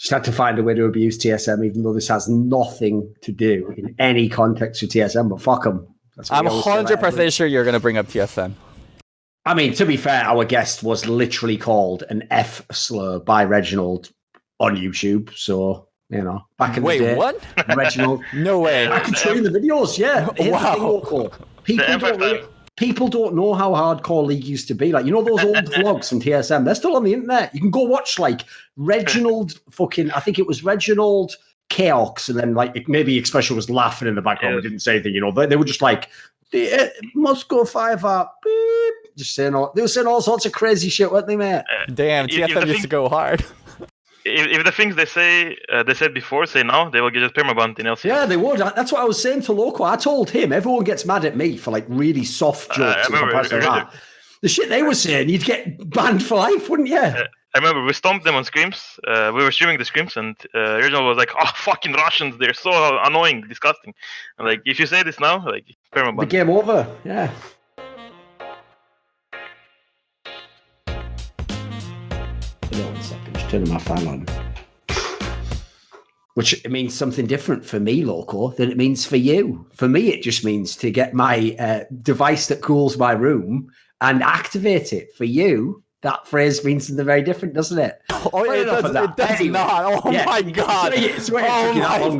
Just had to find a way to abuse TSM, even though this has nothing to do in any context with TSM, but fuck them. I'm 100% sure you're going to bring up TSM. I mean, to be fair, our guest was literally called an F slur by Reginald on YouTube. So, you know, back in the day. Wait, what? Reginald. No way. I can show you the videos, yeah. Wow. People don't know how hardcore League used to be. Like, you know those old vlogs from TSM? They're still on the internet. You can go watch, like, Reginald I think it was Reginald Chaos, and then, like, maybe Expression was laughing in the background. We didn't say anything, you know. They were just like, Moscow 5 up, beep. Just saying they were saying all sorts of crazy shit, weren't they, mate? Damn, TSM used to go hard. If the things they said before, say now, they will get a permaban in LCL. Yeah, they would. That's what I was saying to Loco. I told him, everyone gets mad at me for like really soft jokes in comparison to that. The shit they were saying, you'd get banned for life, wouldn't you? I remember we stomped them on scrims. We were streaming the scrims, and Reginald was like, "Oh, fucking Russians! They're so annoying, disgusting." And like, if you say this now, like, permaban. The game over. Yeah. Hold on 1 second. Just turning my fan on. Which it means something different for me, Loco, than it means for you. For me, it just means to get my device that cools my room and activate it. For you, that phrase means something very different, doesn't it? Oh, it does not. Oh, yeah. My God. Oh,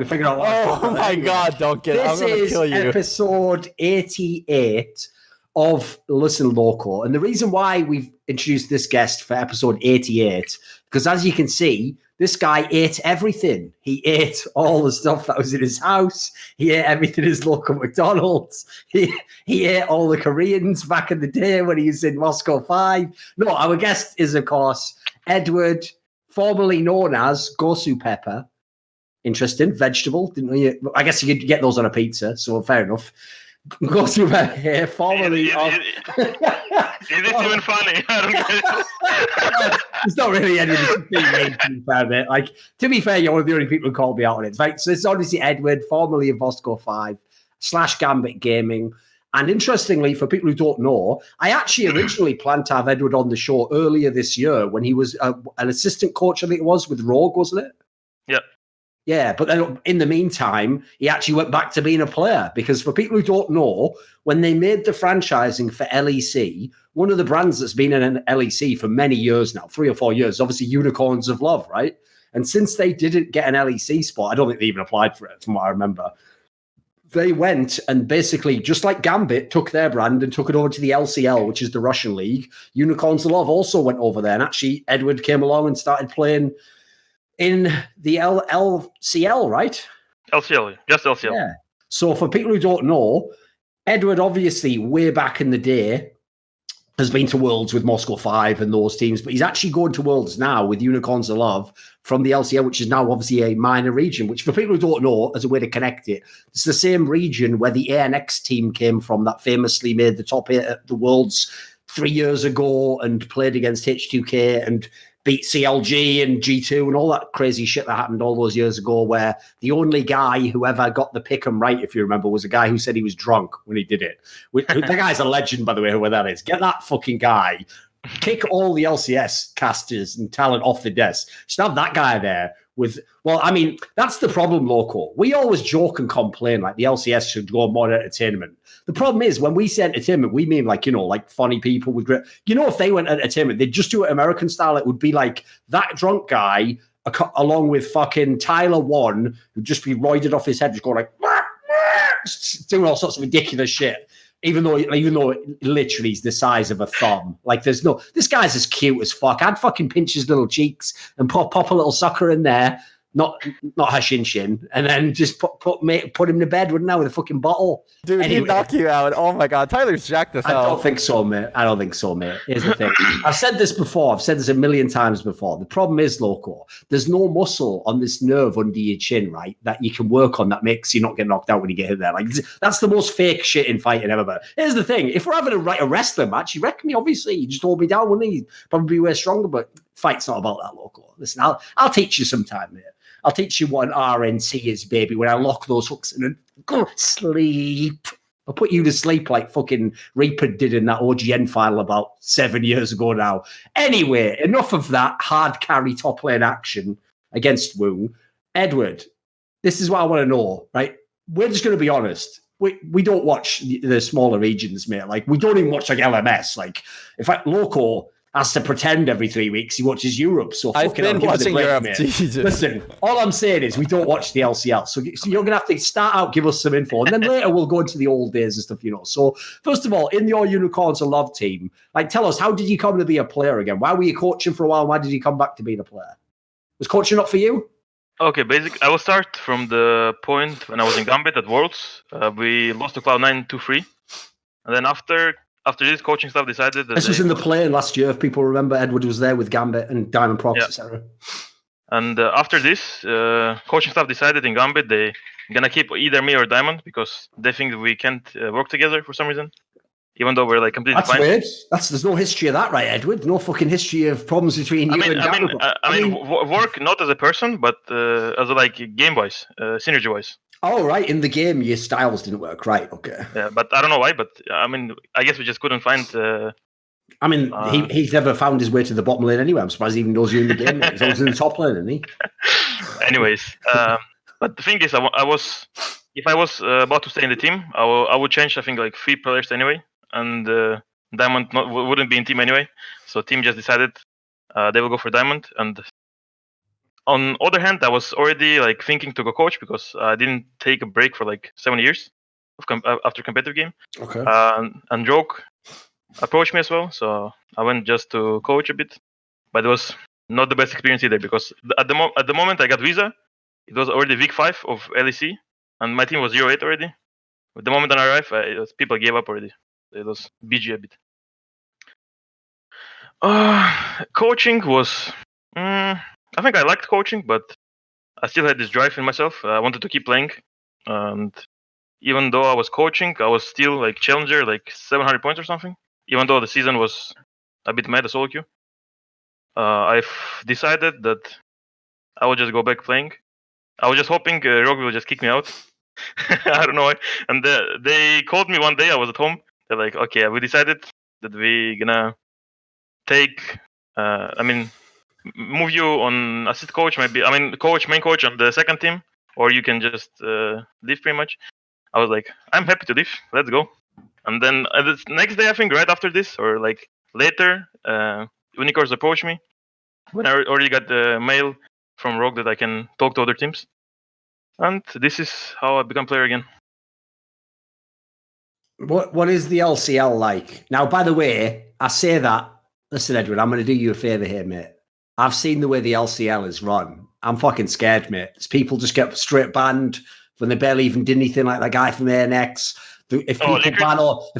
my God, don't get it. I'm going to kill you. This is episode 88 of Listen Loco. And the reason why we've introduced this guest for episode 88, because as you can see, this guy ate everything. He ate all the stuff that was in his house. He ate everything in his local McDonald's. He ate all the Koreans back in the day when he was in Moscow 5. No, our guest is, of course, Edward, formerly known as Gosu Pepper. Interesting. Vegetable. Didn't know you? I guess you could get those on a pizza, so fair enough. Gosu Pepper here, formerly of... Is it even funny? I don't get it. It's not really anything to be fair, mate. Like, to be fair, you're one of the only people who called me out on it. Right? So it's obviously Edward, formerly of Moscow 5 / Gambit Gaming. And interestingly, for people who don't know, I actually originally planned to have Edward on the show earlier this year when he was an assistant coach, I think it was, with Rogue, wasn't it? Yep. Yeah, but then in the meantime, he actually went back to being a player because for people who don't know, when they made the franchising for LEC, one of the brands that's been in an LEC for many years now, 3 or 4 years, obviously Unicorns of Love, right? And since they didn't get an LEC spot, I don't think they even applied for it from what I remember. They went and basically, just like Gambit, took their brand and took it over to the LCL, which is the Russian league. Unicorns of Love also went over there. And actually, Edward came along and started playing in the LCL, right? LCL, just LCL. Yeah. So for people who don't know, Edward obviously way back in the day has been to Worlds with Moscow 5 and those teams, but he's actually going to Worlds now with Unicorns of Love from the LCL, which is now obviously a minor region, which for people who don't know, as a way to connect it, it's the same region where the ANX team came from that famously made the top 8 at the Worlds 3 years ago and played against H2K and beat CLG and G2 and all that crazy shit that happened all those years ago, where the only guy who ever got the pick'em right, if you remember, was a guy who said he was drunk when he did it. The guy's a legend, by the way, whoever that is. Get that fucking guy. Kick all the LCS casters and talent off the desk. Just have that guy there with... Well, I mean, that's the problem, Loco. We always joke and complain like the LCS should go more entertainment. The problem is when we say entertainment, we mean like, you know, like funny people with great... You know, if they went entertainment, they'd just do it American style. It would be like that drunk guy along with fucking Tyler One, who'd just be roided off his head, just going like... doing all sorts of ridiculous shit. Even though literally he's the size of a thumb. Like there's no... This guy's as cute as fuck. I'd fucking pinch his little cheeks and pop a little sucker in there. Not her shin, and then just put him to bed, wouldn't I, with a fucking bottle? Dude, anyway, he'd knock you out. Oh my God, Tyler's jacked as hell. I don't think so, mate. Here's the thing. I've said this before. I've said this a million times before. The problem is, Loco, there's no muscle on this nerve under your chin, right, that you can work on that makes you not get knocked out when you get hit there. Like that's the most fake shit in fighting ever. But here's the thing: if we're having a wrestling match, you reckon me? Obviously, you just hold me down, wouldn't you? Probably be way stronger. But fight's not about that, Loco. Listen, I'll teach you sometime, mate. I'll teach you what an RNC is, baby, when I lock those hooks in and go sleep. I'll put you to sleep like fucking Reaper did in that OGN final about 7 years ago now. Anyway, enough of that hard carry top lane action. against Wu. Edward, this is what I want to know, right? We're just going to be honest. We don't watch the smaller regions, mate. Like, we don't even watch like LMS. Like, in fact, Loco has to pretend every 3 weeks he watches Europe. So I've been watching Europe. Jesus. Listen, all I'm saying is we don't watch the LCL. So you're going to have to start out, give us some info, and then later we'll go into the old days and stuff, you know. So first of all, in your Unicorns of Love team, like, tell us, how did you come to be a player again? Why were you coaching for a while? Why did you come back to being a player? Was coaching not for you? Okay, basically, I will start from the point when I was in Gambit at Worlds. We lost to Cloud9 2-3. And then after this, coaching staff decided that this was in the play last year. If people remember, Edward was there with Gambit and Diamond Prox, etc. And after this, coaching staff decided in Gambit they're going to keep either me or Diamond because they think we can't work together for some reason. Even though we're like completely fine. Weird. There's no history of that, right, Edward? No fucking history of problems between you and Diamond. I mean, work not as a person, but as a, like, game-wise, synergy-wise. Oh, right. In the game, your styles didn't work. Right. Okay. Yeah, but I don't know why. But I mean, I guess we just couldn't find. He's never found his way to the bottom lane anyway. I'm surprised he even knows you in the game. He's always in the top lane, isn't he? Anyways, but the thing is, if I was about to stay in the team, I would change. I think like 3 players anyway, and Diamond wouldn't be in team anyway. So team just decided they will go for Diamond. And on other hand, I was already like thinking to go coach because I didn't take a break for like 7 years after competitive game. Okay. And Joke approached me as well, so I went just to coach a bit. But it was not the best experience either because at the moment I got visa, it was already week 5 of LEC, and my team was 0-8 already. At the moment I arrived, people gave up already. It was BG a bit. Coaching was. I think I liked coaching, but I still had this drive in myself. I wanted to keep playing, and even though I was coaching, I was still like challenger, like 700 points or something. Even though the season was a bit mad as solo queue, I've decided that I will just go back playing. I was just hoping Rogue will just kick me out. I don't know why. And they called me one day. I was at home. They're like, "Okay, we decided that we're gonna take. Move you on assist coach, maybe. I mean, main coach on the second team, or you can just leave pretty much." I was like, "I'm happy to leave. Let's go." And then the next day, I think, right after this, or like later, Unicorns approached me when I already got the mail from Rogue that I can talk to other teams. And this is how I become player again. What is the LCL like? Now, by the way, I say that. Listen, Edward, I'm going to do you a favor here, mate. I've seen the way the LCL is run. I'm fucking scared, mate. People just get straight banned when they barely even did anything, like that guy from ANX. If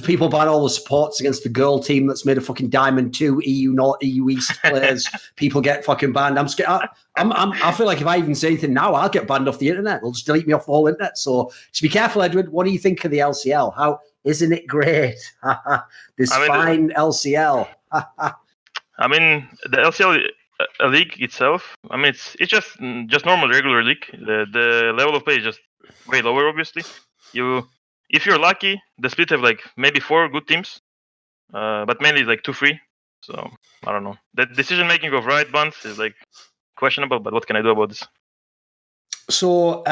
people ban all the supports against the girl team that's made a fucking Diamond 2 EU North, EU East players, people get fucking banned. I'm scared. I feel like if I even say anything now, I'll get banned off the internet. They'll just delete me off the whole internet. So just be careful, Edward. What do you think of the LCL? How isn't it great? Fine LCL. I mean, the LCL league itself. I mean, it's just normal regular league. The level of play is just way lower. Obviously, if you're lucky, the split have like maybe 4 good teams, but mainly like 2-3. So I don't know. The decision making of riot bans is like questionable. But what can I do about this? So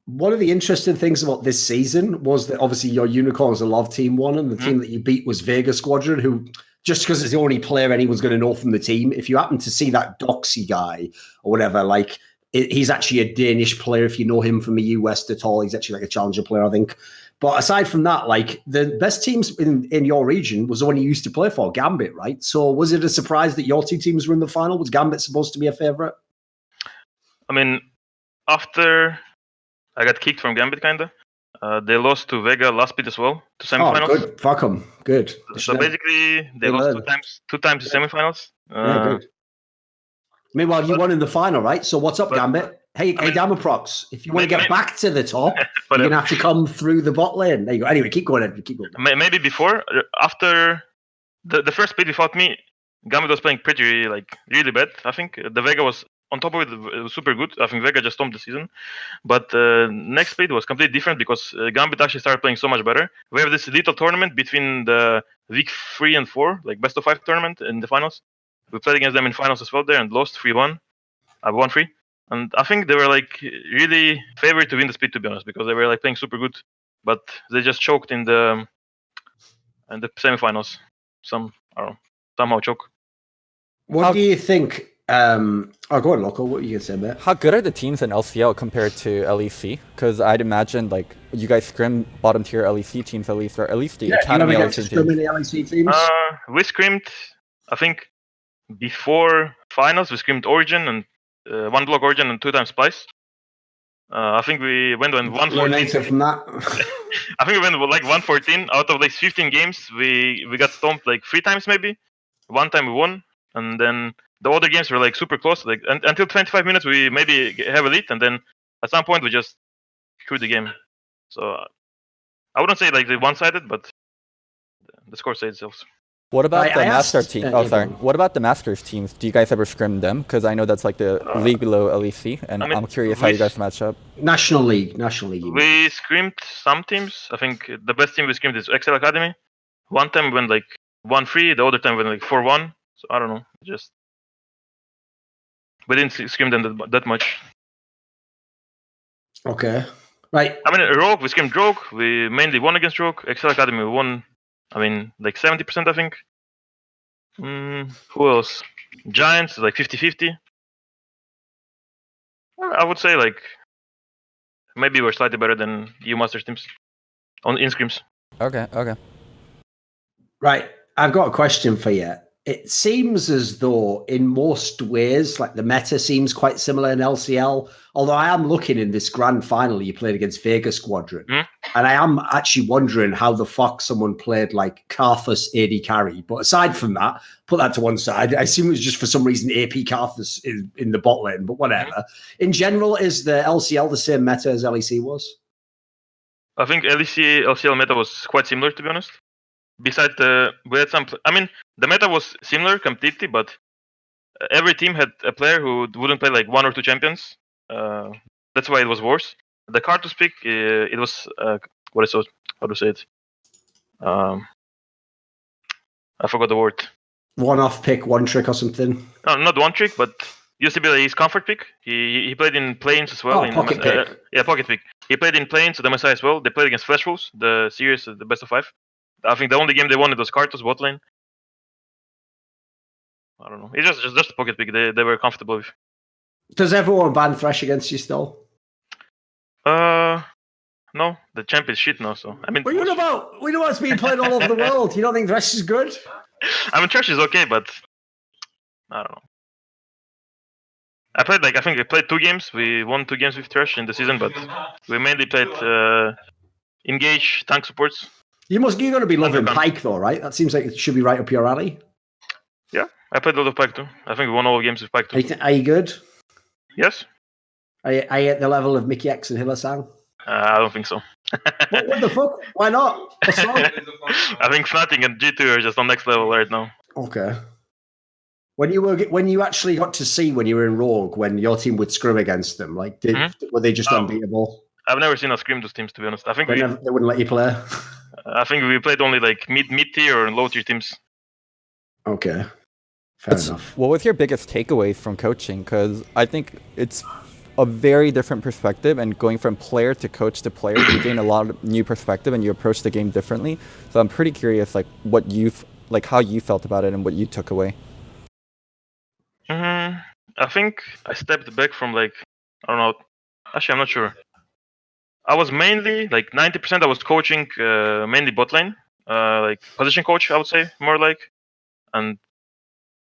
one of the interesting things about this season was that obviously your Unicorns of Love team won, and the team that you beat was Vega Squadron, who. Just because it's the only player anyone's going to know from the team. If you happen to see that Doxy guy or whatever, like he's actually a Danish player. If you know him from the US at all, he's actually like a challenger player, I think. But aside from that, like the best teams in your region was the one you used to play for, Gambit, right? So was it a surprise that your 2 teams were in the final? Was Gambit supposed to be a favorite? I mean, after I got kicked from Gambit, kinda. They lost to Vega last split as well, to semifinals. Oh, good. Fuck them. Good. So basically, they lost two times to semifinals. Yeah, good. Meanwhile, you won in the final, right? So what's up, Gambit? Hey, Diamond Prox, if you want to get back to the top, you're going to have to come through the bot lane. There you go. Anyway, keep going, Ed. Keep going. Maybe before, after the first split without me, Gambit was playing pretty, like, really bad, I think. The Vega was on top of it, it was super good. I think Vega just stomped the season. But next split was completely different because Gambit actually started playing so much better. We have this little tournament between the week 3 and 4, like best of 5 tournament in the finals. We played against them in finals as well there and lost 3-1. 1-3, and I think they were like really favored to win the split, to be honest, because they were like playing super good, but they just choked in the semifinals. Somehow choke. What do you think? Go on, Loco. What are you gonna say, mate? How good are the teams in LCL compared to LEC? Because I'd imagine like you guys scrim bottom tier LEC teams at least, or at least the academy LEC teams. The LEC teams. We scrimmed, I think, before finals. We scrimmed Origin and 1 block Origin and 2 times Splice. I think we went on 114. From that. I think we went like 114 out of like 15 games. We got stomped like 3 times maybe. 1 time we won, and then the other games were like super close. Like until 25 minutes we maybe have a lead, and then at some point we just threw the game. So I wouldn't say like they one-sided, but the score said itself. What about the Master team? What about the Masters teams? Do you guys ever scrim them? Because I know that's like the league below LEC, and I'm curious how you guys match up. National League. We scrimmed some teams. I think the best team we scrimmed is XL Academy. One time we went like 1-3, the other time we went like 4-1. So I don't know. We didn't scrim them that much. Okay. Right. I mean, Rogue, we scrimmed Rogue. We mainly won against Rogue. XL Academy won, I mean, like 70%, I think. Who else? Giants, like 50-50. I would say, like, maybe we're slightly better than EU Masters teams in scrims. Okay. Right. I've got a question for you. It seems as though in most ways, like the meta seems quite similar in LCL, although I am looking in this grand final you played against Vega Squadron, and I am actually wondering how the fuck someone played like Karthus AD carry. But aside from that, put that to one side. I assume it was just for some reason AP Karthus in the bot lane, but whatever. In general, is the LCL the same meta as LEC was? I think LCL meta was quite similar, to be honest. Besides we had some. I mean, the meta was similar completely, but every team had a player who wouldn't play like 1 or 2 champions. That's why it was worse. The Karthus pick, it was how to say it? I forgot the word. One-off pick, one trick or something. No, not one trick, but used to be his comfort pick. He played in planes as well. Pocket pick. Yeah, pocket pick. He played in planes at MSI as well. They played against Flash Wolves, the series, the best of 5. I think the only game they won it was Karthus bot lane. I don't know. It's just a pocket pick. They were comfortable with. Does everyone ban Thresh against you still? No, the champ is shit now. So I mean, we know about it's being played all over the world. You don't think Thresh is good? I mean, Thresh is okay, but I don't know. I think I played 2 games. We won 2 games with Thresh in the season, but we mainly played engage tank supports. You're going to be loving Pyke though, right? That seems like it should be right up your alley. Yeah, I played a lot of Pyke too. I think we won all games with Pyke too. Are you good? Yes. Are you at the level of Mickey X and Hillsang? I don't think so. What the fuck? Why not? What's wrong? I think Fnatic and G2 are just on next level right now. Okay. When you actually got to see when you were in Rogue, when your team would scrim against them, like were they just unbeatable? I've never seen us scrim those teams, to be honest. I think they wouldn't let you play. I think we played only like mid tier or low tier teams. Okay, fair enough. What was your biggest takeaways from coaching? Because I think it's a very different perspective, and going from player to coach to player, you gain a lot of new perspective and you approach the game differently. So I'm pretty curious, like how you felt about it and what you took away. I think I stepped back from I don't know. Actually, I'm not sure. I was mainly 90%. I was coaching mainly bot lane, position coach. I would say more like, and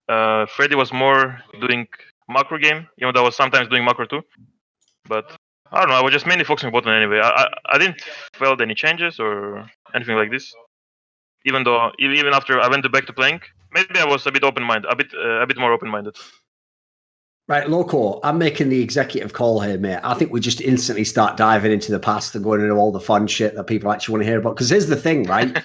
Freddy was more doing macro game. Even though I was sometimes doing macro too. But I don't know. I was just mainly focusing bot lane anyway. I didn't felt any changes or anything like this. Even after I went back to playing, maybe I was a bit open-minded, a bit more open-minded. Right, Loco, I'm making the executive call here, mate. I think we just instantly start diving into the past and going into all the fun shit that people actually want to hear about. Because here's the thing, right?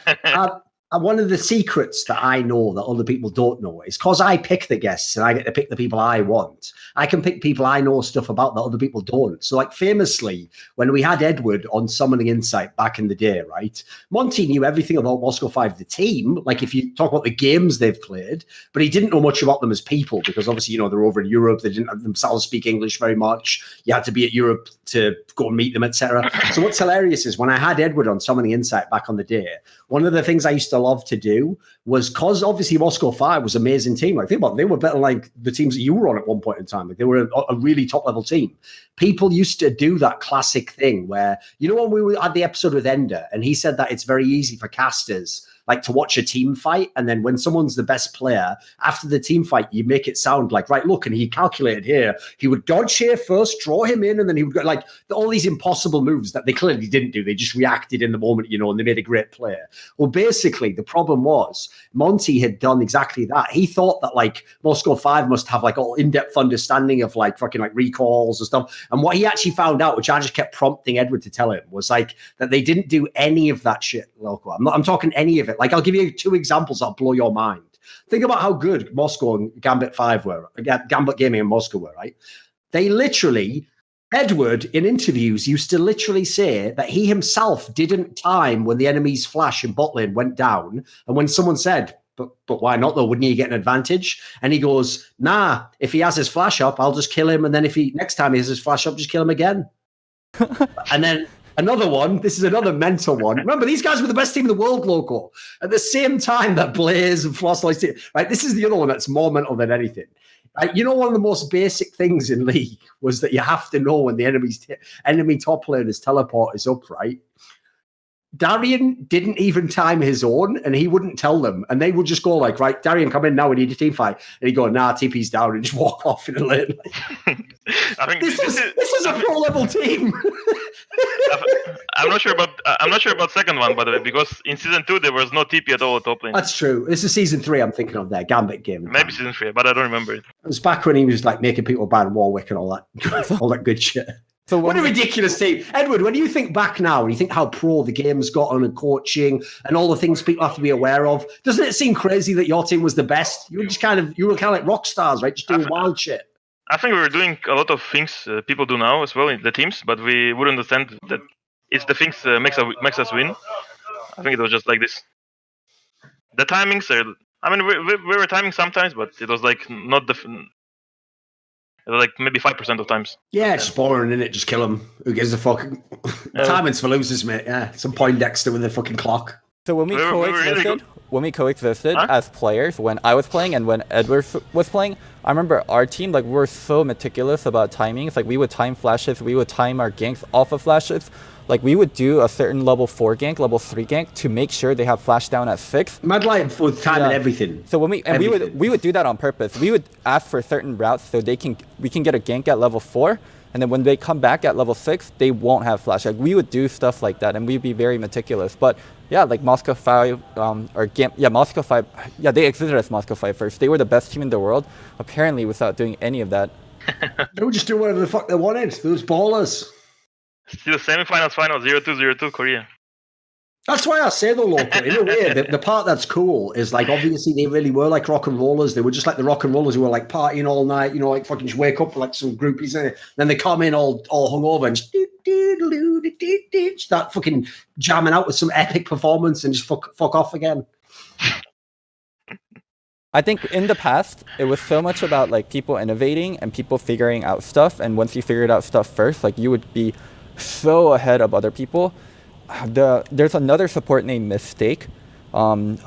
one of the secrets that I know that other people don't know is because I pick the guests and I get to pick the people I want. I can pick people I know stuff about that other people don't. So, like, famously, when we had Edward on Summoning Insight back in the day, right? Monty knew everything about Moscow 5, the team. Like, if you talk about the games they've played, but he didn't know much about them as people because obviously, they're over in Europe. They didn't themselves speak English very much. You had to be at Europe to go and meet them, etc. So, what's hilarious is when I had Edward on Summoning Insight back on the day, one of the things I used to love to do was because obviously Moscow 5 was an amazing team. Like, think about it, they were better like the teams that you were on at one point in time. Like, they were a really top level team. People used to do that classic thing where, when we had the episode with Ender and he said that it's very easy for casters like to watch a team fight, and then when someone's the best player after the team fight, you make it sound like, right, look, and he calculated here, he would dodge here first, draw him in, and then he would go like all these impossible moves that they clearly didn't do. They just reacted in the moment, and they made a great play. Well, basically, the problem was Monty had done exactly that. He thought that like Moscow 5 must have like all in-depth understanding of like fucking like recalls and stuff. And what he actually found out, which I just kept prompting Edward to tell him, was like that they didn't do any of that shit, Loco. I'm talking any of it. Like, I'll give you 2 examples that'll blow your mind. Think about how good Moscow and Gambit 5 were, Gambit Gaming and Moscow were, right? They literally, Edward in interviews used to literally say that he himself didn't time when the enemy's flash in bot lane went down. And when someone said, but why not though? Wouldn't he get an advantage? And he goes, nah, if he has his flash up, I'll just kill him. And then if next time he has his flash up, just kill him again. And then another one, this is another mental one. Remember, these guys were the best team in the world, Loco. At the same time that Blaze and Floss, right? This is the other one that's more mental than anything. Right? One of the most basic things in League was that you have to know when the enemy top laner's teleport is up, right? Darian didn't even time his own, and he wouldn't tell them. And they would just go like, right, Darian, come in now, we need a team fight. And he'd go, nah, TP's down, and just walk off in a lane. I think this is a pro-level team. I'm not sure about second one, by the way, because in season 2 there was no TP at all at top lane. That's true. This is season 3 I'm thinking of there, Gambit game. Maybe season 3, but I don't remember it. It was back when he was like making people ban Warwick and all that good shit. So what a ridiculous team. Edward, when you think back now and you think how pro the game's gotten and coaching and all the things people have to be aware of, doesn't it seem crazy that your team was the best? You were kind of like rock stars, right? Just doing wild shit. I think we were doing a lot of things people do now as well in the teams, but we wouldn't understand that it's the things makes us win. I think it was just like this. The timings are, we were timing sometimes, but it was like not the... Like maybe 5% of times. Yeah, it's boring, innit? Just kill him. Who gives a fuck? Timing's for losers, mate. Yeah, some Poindexter with the fucking clock. So when we coexisted as players, when I was playing and when Edward was playing, I remember our team, like, we were so meticulous about timings. Like, we would time flashes, we would time our ganks off of flashes. Like, we would do a certain level 4 gank, level 3 gank to make sure they have flash down at 6. Mad like for timing everything. So when we would do that on purpose. We would ask for certain routes so we can get a gank at level 4, and then when they come back at level 6, they won't have flash. Like, we would do stuff like that, and we'd be very meticulous. But yeah, like Moscow 5 Moscow 5. Yeah, they existed as Moscow 5 first. They were the best team in the world, apparently, without doing any of that. They would just do whatever the fuck they wanted. Those ballers. Still semifinals, final 0-2-0-2 Korea. That's why I say though, Loco, in a way, the part that's cool is like obviously they really were like rock and rollers. They were just like the rock and rollers who were like partying all night, like fucking just wake up like some groupies in it. Then they come in all hungover and just start fucking jamming out with some epic performance and just fuck off again. I think in the past, it was so much about like people innovating and people figuring out stuff. And once you figured out stuff first, like you would be so ahead of other people. There's another support named Mistake. I'm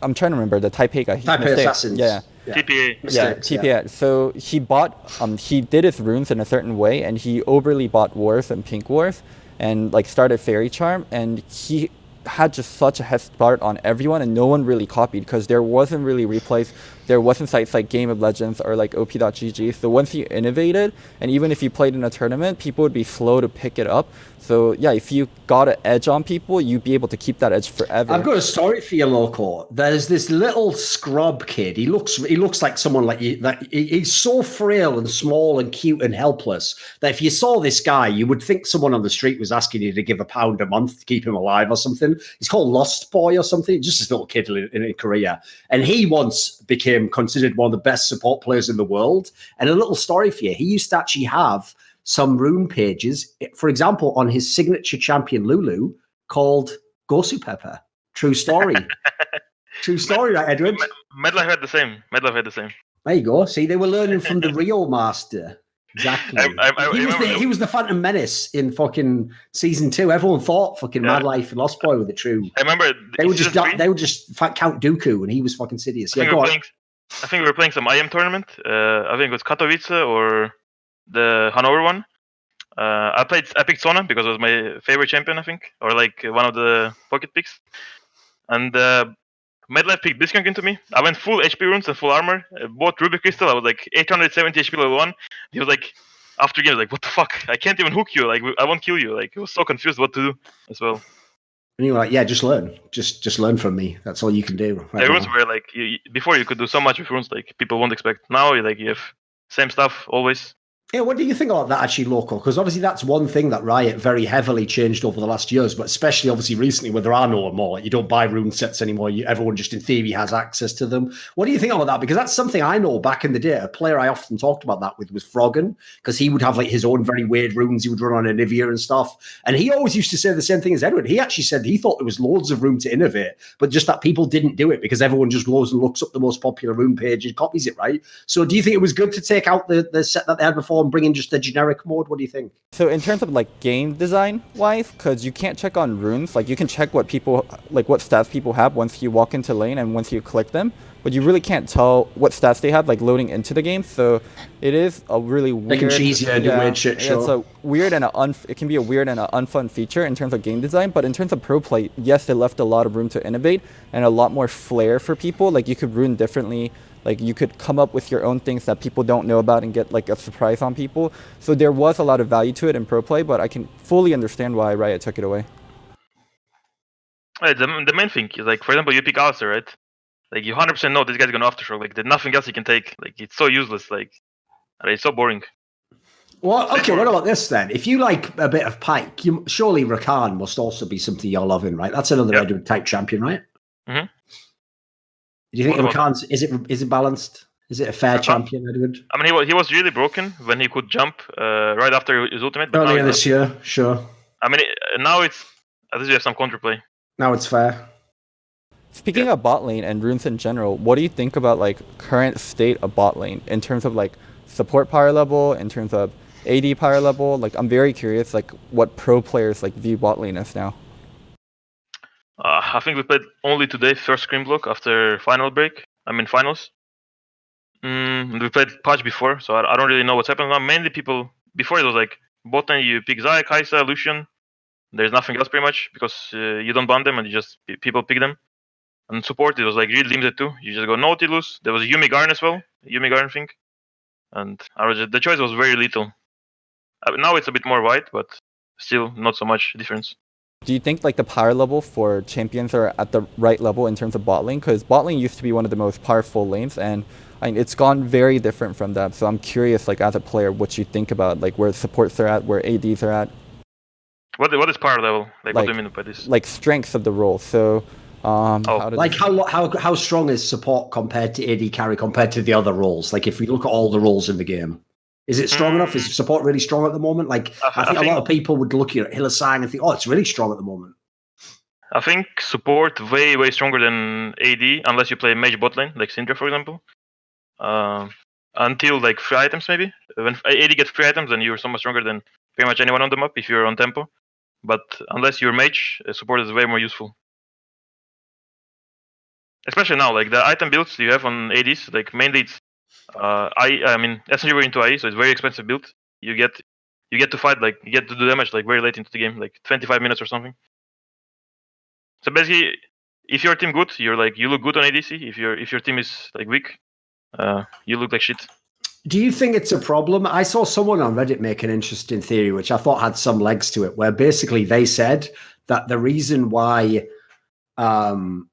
trying to remember the Taipei guy. Taipei Assassins. Yeah. TPA. Yeah, TPA. Yeah. So he he did his runes in a certain way, and he overly bought Wars and Pink Wars, and like started Fairy Charm, and he had just such a head start on everyone, and no one really copied because there wasn't really replays there wasn't sites like Game of Legends or like OP.GG. So once you innovated, and even if you played in a tournament, people would be slow to pick it up. So yeah, if you got an edge on people, you'd be able to keep that edge forever. I've got a story for you, Loco. There's this little scrub kid. He looks like someone like you. He's so frail and small and cute and helpless that if you saw this guy, you would think someone on the street was asking you to give £1 a month to keep him alive or something. He's called Lost Boy or something. Just this little kid in Korea, and he once became considered one of the best support players in the world. And a little story for you: he used to actually have some rune pages, for example, on his signature champion Lulu called Gosu Pepper. True story. True story, right, Edward? MedLife had the same. There you go. See, they were learning from the real master. Exactly. He was the Phantom Menace in fucking season 2. Everyone thought fucking Mad Life and Lost Boy were the true. I remember they would just Count Dooku, and he was fucking Sidious. I think we were playing some IM tournament. I think it was Katowice or the Hanover one. I picked Sona because it was my favorite champion, I think, or like one of the pocket picks. And MedLife picked Blitzcrank into me. I went full HP runes and full armor. Bought Ruby Crystal. I was like 870 HP level 1. He was like, after game, like, what the fuck? I can't even hook you. Like, I won't kill you. Like, he was so confused what to do as well. And you were like, yeah, just learn. Just learn from me. That's all you can do. Right, the runes were like, before you could do so much with runes, like, people won't expect. Now, you have same stuff always. Yeah, what do you think about that actually, Loco? Because obviously that's one thing that Riot very heavily changed over the last years, but especially obviously recently where there are no more. You don't buy rune sets anymore. Everyone just in theory has access to them. What do you think about that? Because that's something I know back in the day. A player I often talked about that with was Froggen, because he would have like his own very weird runes he would run on Anivia and stuff. And he always used to say the same thing as Edward. He actually said he thought there was loads of room to innovate, but just that people didn't do it because everyone just goes and looks up the most popular rune page and copies it, right? So do you think it was good to take out the set that they had before and bring in just the generic mode? What do you think? So in terms of like game design wise, because you can't check on runes, like you can check what stats people have once you walk into lane and once you click them, but you really can't tell what stats they have like loading into the game. So it is a really weird. They can cheese you and do weird shit. Sure. It's a weird and it can be a weird and an unfun feature in terms of game design, but in terms of pro play, yes, they left a lot of room to innovate and a lot more flair for people. Like you could rune differently. Like you could come up with your own things that people don't know about and get like a surprise on people. So there was a lot of value to it in pro play, but I can fully understand why Riot took it away. The main thing is like, for example, you pick Alistair, right? Like you 100% know this guy's gonna aftershock. Like there's nothing else he can take. Like it's so useless. Like it's so boring. Well, okay. What about this then? If you like a bit of Pyke, surely Rakan must also be something you're loving, right? That's another Edward type champion, right? Mm-hmm. Do you think Rakan's is it balanced? Is it a fair champion, Edward? I mean, he was really broken when he could jump right after his ultimate. But earlier this year, sure. I mean, now it's at least we have some counterplay. Now it's fair. Speaking of bot lane and runes in general, what do you think about like current state of bot lane in terms of like support power level, in terms of AD power level? Like I'm very curious, like what pro players like view bot lane as now. I think we played only today first scrim block after finals. We played patch before, so I don't really know what's happening now. Mainly people, before it was like bot lane you pick Zaya, Kai'Sa, Lucian. There's nothing else pretty much because you don't ban them and people pick them. And support it was like really limited too. You just go Nautilus. There was a Yuumi Garen as well, thing. And the choice was very little. Now it's a bit more wide, but still not so much difference. Do you think like the power level for champions are at the right level in terms of bot lane? Because bot lane used to be one of the most powerful lanes, and I mean, it's gone very different from that. So I'm curious, like as a player, what you think about like where supports are at, where ADs are at. What is power level? Like what do you mean by this? Like strengths of the role. So how strong is support compared to AD carry compared to the other roles? Like if we look at all the roles in the game. Is it strong enough? Is support really strong at the moment? Like I think a lot of people would look at Hylissang and think, oh, it's really strong at the moment. I think support way, way stronger than AD, unless you play mage bot lane, like Syndra, for example. Until like free items, maybe. When AD gets free items, then you're so much stronger than pretty much anyone on the map if you're on tempo. But unless you're mage, support is way more useful. Especially now, like the item builds you have on ADs, like mainly it's I mean, essentially we're into IE, so it's very expensive build. You get to fight, like you get to do damage like very late into the game, like 25 minutes or something. So basically, if your team good, you look good on ADC. If your team is like weak, you look like shit. Do you think it's a problem? I saw someone on Reddit make an interesting theory, which I thought had some legs to it, where basically they said that the reason why ADC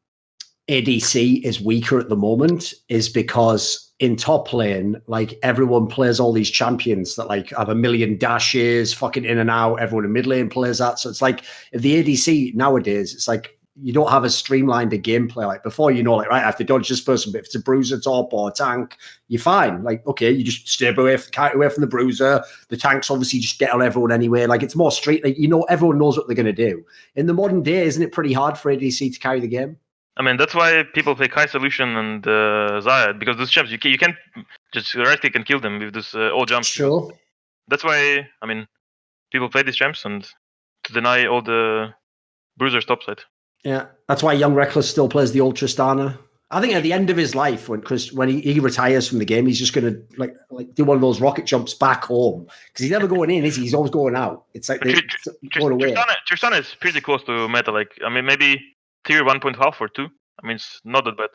is weaker at the moment is because in top lane, like everyone plays all these champions that like have a million dashes, fucking in and out. Everyone in mid lane plays that. So it's like the ADC nowadays, it's like you don't have as streamlined a gameplay like before. You know, like right, I have to dodge this person, but if it's a bruiser top or a tank, you're fine. Like okay, you just stay away from the bruiser. The tanks obviously just get on everyone anyway. Like it's more straight. Like you know, everyone knows what they're going to do. In the modern day, isn't it pretty hard for ADC to carry the game? I mean, that's why people play Kai Solution and Zayad, because those champs, you can't just right click and kill them with this all jumps. Sure. That's why, I mean, people play these champs and to deny all the bruisers topside. Yeah, that's why Young Reckless still plays the Ultra Stana. I think at the end of his life, when he retires from the game, he's just going to like do one of those rocket jumps back home because he's never going in, is he? He's always going out. It's like going away. Tristana is pretty close to meta. Like, I mean, maybe tier 1.5 or 2. I mean, it's not that bad.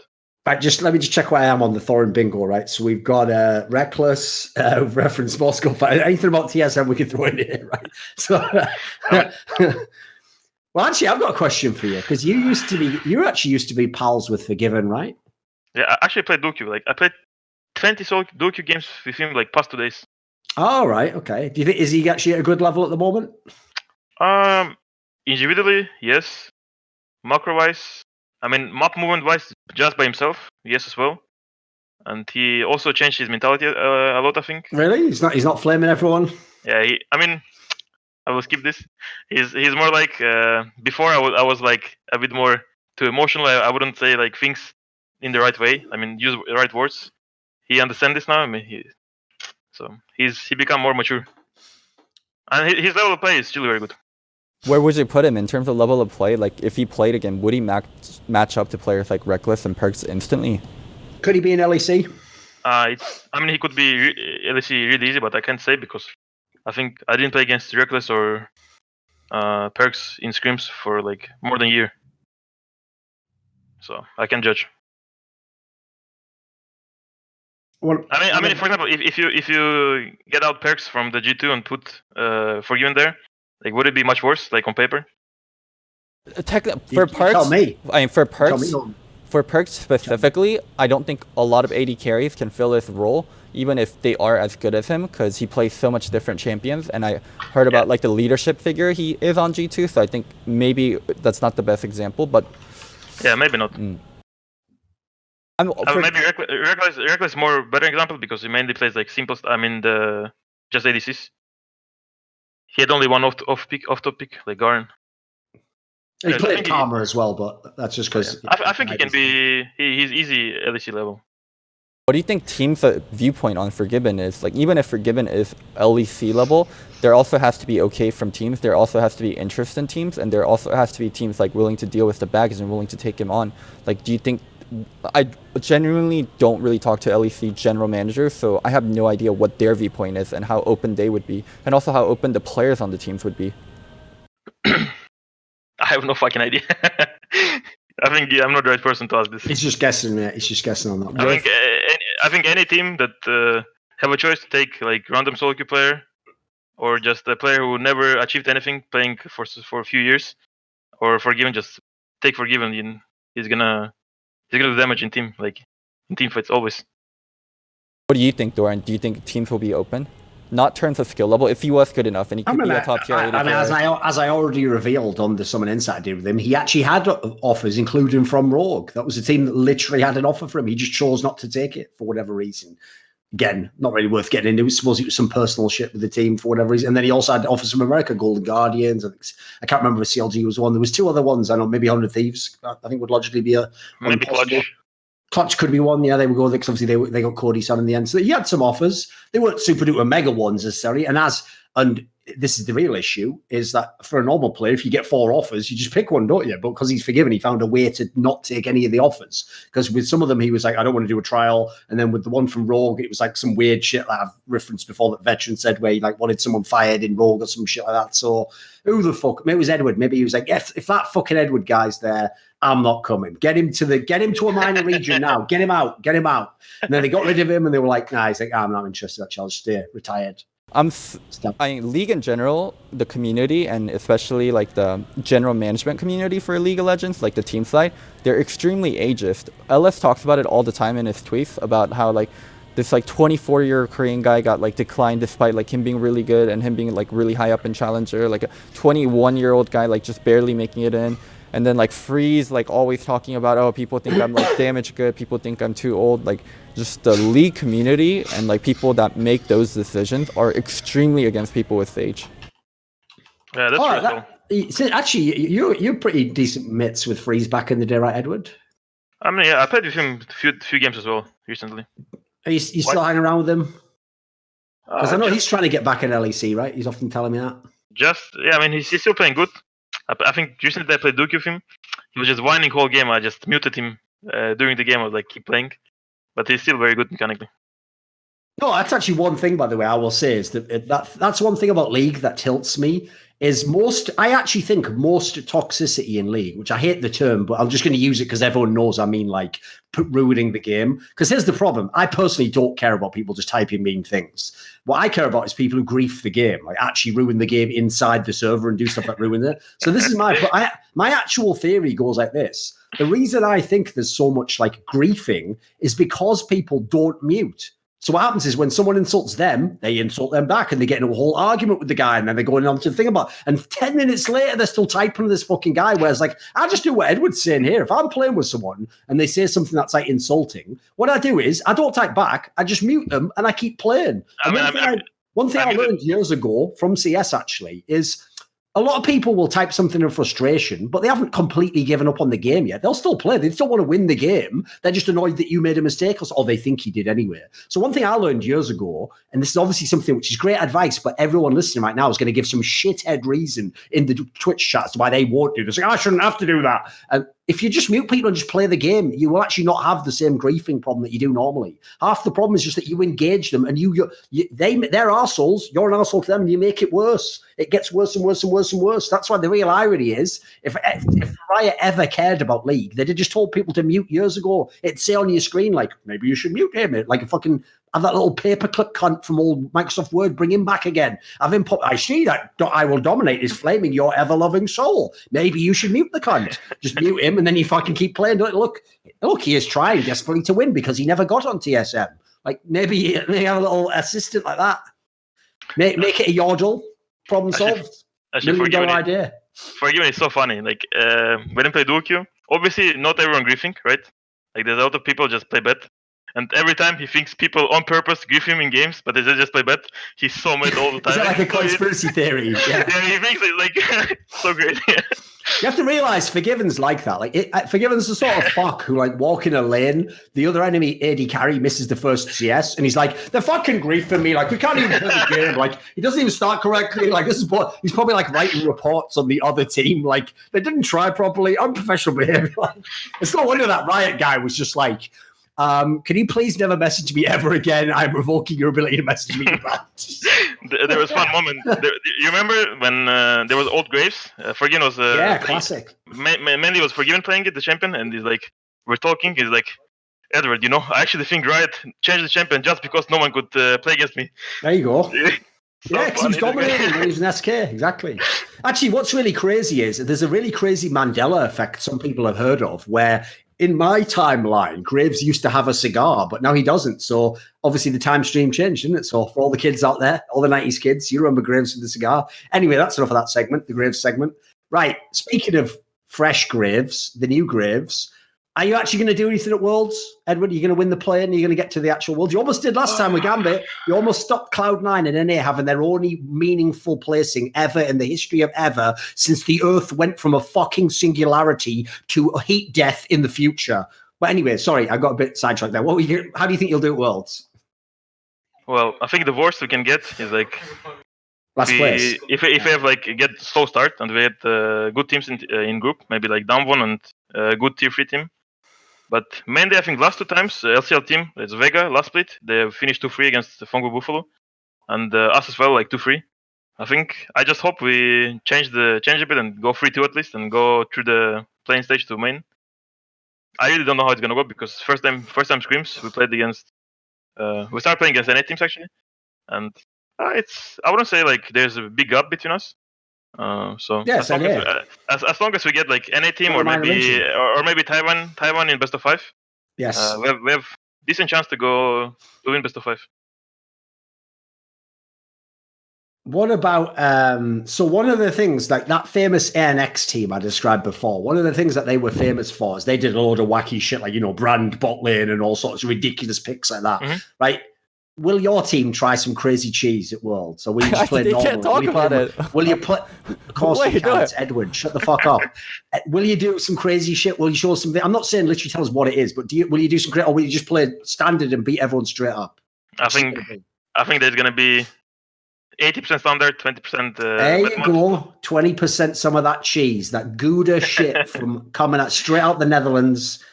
Right, let me just check where I am on the Thorin bingo, right? So we've got Reckless, reference Moscow. Anything about TSM we can throw in here, right? So, well, actually, I've got a question for you because you actually used to be pals with Forgiven, right? Yeah, I actually played Doku. Like, I played 20 Doku games with him, like, past 2 days. Oh, right, okay. Do you think is he actually at a good level at the moment? Individually, yes. Macro-wise, I mean, map movement-wise, just by himself, yes as well. And he also changed his mentality a lot, I think. Really? He's not flaming everyone? Yeah, I will skip this. He's more like before. I was like a bit more too emotional. I wouldn't say like things in the right way. I mean, use the right words. He understands this now. I mean, he become more mature, and his level of play is still very good. Where would you put him in terms of level of play? Like, if he played again, would he match up to players like Reckless and Perks instantly? Could he be an LEC? I mean, he could be LEC really easy, but I can't say because I think I didn't play against Reckless or Perks in scrims for like more than a year, so I can't judge. Well, I mean, for example, if you get out Perks from the G2 and put Forgiven there, like would it be much worse, like on paper? For Perks, tell me. I mean, for Perks specifically, I don't think a lot of AD carries can fill his role, even if they are as good as him, because he plays so much different champions. And I heard about like the leadership figure he is on G2, so I think maybe that's not the best example, but yeah, maybe not. Maybe Reckless is more better example because he mainly plays like simple. I mean, just ADCs. He had only one off top pick, like Garen. He played Karma as well, but that's just because... Yeah. I think he can be... He's easy LEC level. What do you think teams' viewpoint on Forgiven is? Like, even if Forgiven is LEC level, there also has to be okay from teams. There also has to be interest in teams, and there also has to be teams like willing to deal with the baggage and willing to take him on. Like, do you think... I genuinely don't really talk to LEC general managers, so I have no idea what their viewpoint is and how open they would be, and also how open the players on the teams would be. I have no fucking idea. I think I'm not the right person to ask this. It's just guessing, mate. It's just guessing on that. I think any team that have a choice to take like random solo queue player, or just a player who never achieved anything playing for a few years, or Forgiven, just take Forgiven. He's gonna do damage in team, like in team fights always. What do you think, Doran? Do you think teams will be open? Not terms of skill level, if he was good enough and he could be a top tier. I mean, as I already revealed on the Summon Insight I did with him, he actually had offers, including from Rogue. That was a team that literally had an offer for him. He just chose not to take it for whatever reason. Again, not really worth getting into. I suppose it was some personal shit with the team for whatever reason. And then he also had offers from America, Golden Guardians. I can't remember if CLG was one. There was 2 other ones. I know maybe 100 Thieves. I think would logically be a maybe Clutch could be one. Yeah, they would go there because obviously they got Cody Sun in the end. So he had some offers. They weren't super duper mega ones necessarily. And this is the real issue, is that for a normal player, if you get 4 offers, you just pick one, don't you? But because he's forgiven, he found a way to not take any of the offers. Because with some of them, he was like, I don't want to do a trial. And then with the one from Rogue, it was like some weird shit that I've referenced before that Veteran said, where he like wanted someone fired in Rogue or some shit like that. So who the fuck? Maybe it was Edward. Maybe he was like, if that fucking Edward guy's there, I'm not coming. Get him to a minor region now. Get him out. And then they got rid of him, and they were like, nah. He's like, I'm not interested. Actually, I'll stay retired. I mean, League in general, the community, and especially like the general management community for League of Legends, like the team side, they're extremely ageist. LS talks about it all the time in his tweets about how like this like 24-year Korean guy got like declined despite like him being really good and him being like really high up in Challenger, like a 21-year-old guy like just barely making it in. And then like Freeze like always talking about, oh, people think I'm like damage good, people think I'm too old. Like just the League community and like people that make those decisions are extremely against people with age. Yeah, that's true. So actually, you're pretty decent mates with Freeze back in the day, right, Edward? I mean, yeah, I played with him a few games as well recently. Are you still hanging around with him? Because I know he's trying to get back at LEC, right? He's often telling me that. I mean, he's still playing good. I think recently I played Duke with him. He was just whining whole game. I just muted him during the game. I was like, keep playing. But he's still very good mechanically. No, that's actually one thing, by the way, I will say is that's one thing about League that tilts me is I actually think most toxicity in League, which I hate the term, but I'm just going to use it because everyone knows I mean like ruining the game. Because here's the problem. I personally don't care about people just typing mean things. What I care about is people who grief the game, like actually ruin the game inside the server and do stuff that ruin it. So this is my actual theory goes like this. The reason I think there's so much like griefing is because people don't mute. So what happens is when someone insults them, they insult them back and they get in a whole argument with the guy and then they're going on to the thing about, and 10 minutes later, they're still typing to this fucking guy. Whereas like, I just do what Edward's saying here. If I'm playing with someone and they say something that's like insulting, what I do is I don't type back. I just mute them and I keep playing. One thing I learned years ago from CS actually is a lot of people will type something in frustration, but they haven't completely given up on the game yet. They'll still play. They still want to win the game. They're just annoyed that you made a mistake, or they think you did anyway. So one thing I learned years ago, and this is obviously something which is great advice, but everyone listening right now is going to give some shithead reason in the Twitch chats why they won't do this. Like, I shouldn't have to do that. And if you just mute people and just play the game, you will actually not have the same griefing problem that you do normally. Half the problem is just that you engage them and they're arseholes, you're an arsehole to them, and you make it worse. It gets worse and worse and worse and worse. That's why the real irony is, if Riot ever cared about League, they'd have just told people to mute years ago. It'd say on your screen, like, maybe you should mute him. Like a fucking, have that little paperclip cunt from old Microsoft Word, bring him back again. Have him I see that I will dominate is flaming your ever-loving soul. Maybe you should mute the cunt. Just mute him and then you fucking keep playing. Look, he is trying desperately to win because he never got on TSM. Like, maybe have a little assistant like that. Make it a yodel. Problem solved. $1 million idea. Forgive me, it's so funny. Like, when I play Duke, obviously not everyone griefing, right? Like, there's a lot of people just play bet. And every time he thinks people on purpose grief him in games, but they just play bet. He's so mad all the time. Is that like a conspiracy theory? Yeah. Yeah, he thinks it like so great. Yeah. You have to realize Forgiven's like that. Like Forgiven's the sort of fuck who like walk in a lane. The other enemy, AD carry, misses the first CS, and he's like, "They're fucking griefing me. Like we can't even play the game. Like he doesn't even start correctly. Like this is what he's probably like writing reports on the other team. Like they didn't try properly. Unprofessional behavior. Like, it's no wonder that Riot guy was just like." Can you please never message me ever again? I'm revoking your ability to message me back. There was one moment. You remember when there was Old Graves? Forgiven was classic. Mainly was Forgiven playing it, the champion, and he's like, we're talking. He's like, Edward, I actually think Riot changed the champion just because no one could play against me. There you go. Yeah, because he was dominating when he was an SK, exactly. Actually, what's really crazy is there's a really crazy Mandela effect some people have heard of, where in my timeline, Graves used to have a cigar, but now he doesn't. So obviously the time stream changed, didn't it? So for all the kids out there, all the 90s kids, you remember Graves with the cigar. Anyway, that's enough of that segment, the Graves segment. Right, speaking of fresh Graves, the new Graves, are you actually going to do anything at Worlds, Edward? Are you going to win the play and you're going to get to the actual Worlds? You almost did last time with Gambit. You almost stopped Cloud9 and NA having their only meaningful placing ever in the history of ever since the Earth went from a fucking singularity to a heat death in the future. But anyway, sorry, I got a bit sidetracked there. How do you think you'll do at Worlds? Well, I think the worst we can get is like Last place. If we have like get slow start and we had good teams in group, maybe like down one and good tier 3 team. But mainly I think last 2 times LCL team, it's Vega last split. They finished 2-3 against Fungo Buffalo, and us as well, like 2-3. I think I just hope we change a bit and go 3-2 at least and go through the playing stage to main. I really don't know how it's gonna go because first time scrims we played against we started playing against NA teams actually, and I wouldn't say like there's a big gap between us. So Yes, as long as we get like NA team or maybe Taiwan in best of 5, yes, we have decent chance to win best of 5. What about so one of the things like that famous ANX team I described before, one of the things that they were famous for is they did a load of wacky shit like, you know, brand bot lane and all sorts of ridiculous picks like that, right? Will your team try some crazy cheese at Worlds? So will you just play normally? Can't talk about it. Will you play? Of course you can't, Edward. Shut the fuck up. Will you do some crazy shit? Will you show something? I'm not saying literally tell us what it is, but will you do some great, or will you just play standard and beat everyone straight up? I think there's gonna be 80% standard, 20%. There you go. 20% some of that cheese, that Gouda shit from coming out straight out the Netherlands.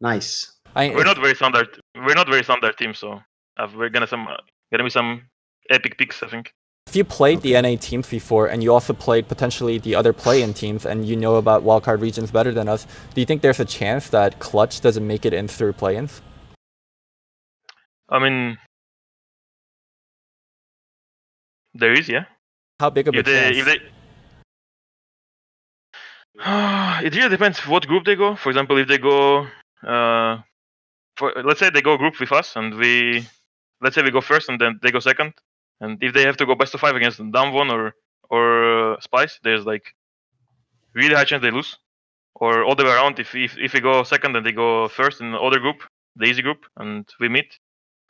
Nice. We're not very standard. We're not very standard team, so we're gonna be some epic picks, I think. If you played the NA teams before and you also played potentially the other play-in teams and you know about wildcard regions better than us, do you think there's a chance that Clutch doesn't make it in through play-ins? I mean, there is, yeah. How big of a chance? It really depends what group they go. For example, if they go, let's say they go group with us, and let's say we go first, and then they go second, and if they have to go best of 5 against Damwon or Spice, there's like really high chance they lose. Or all the way around, if we go second and they go first in the other group, the easy group, and we meet.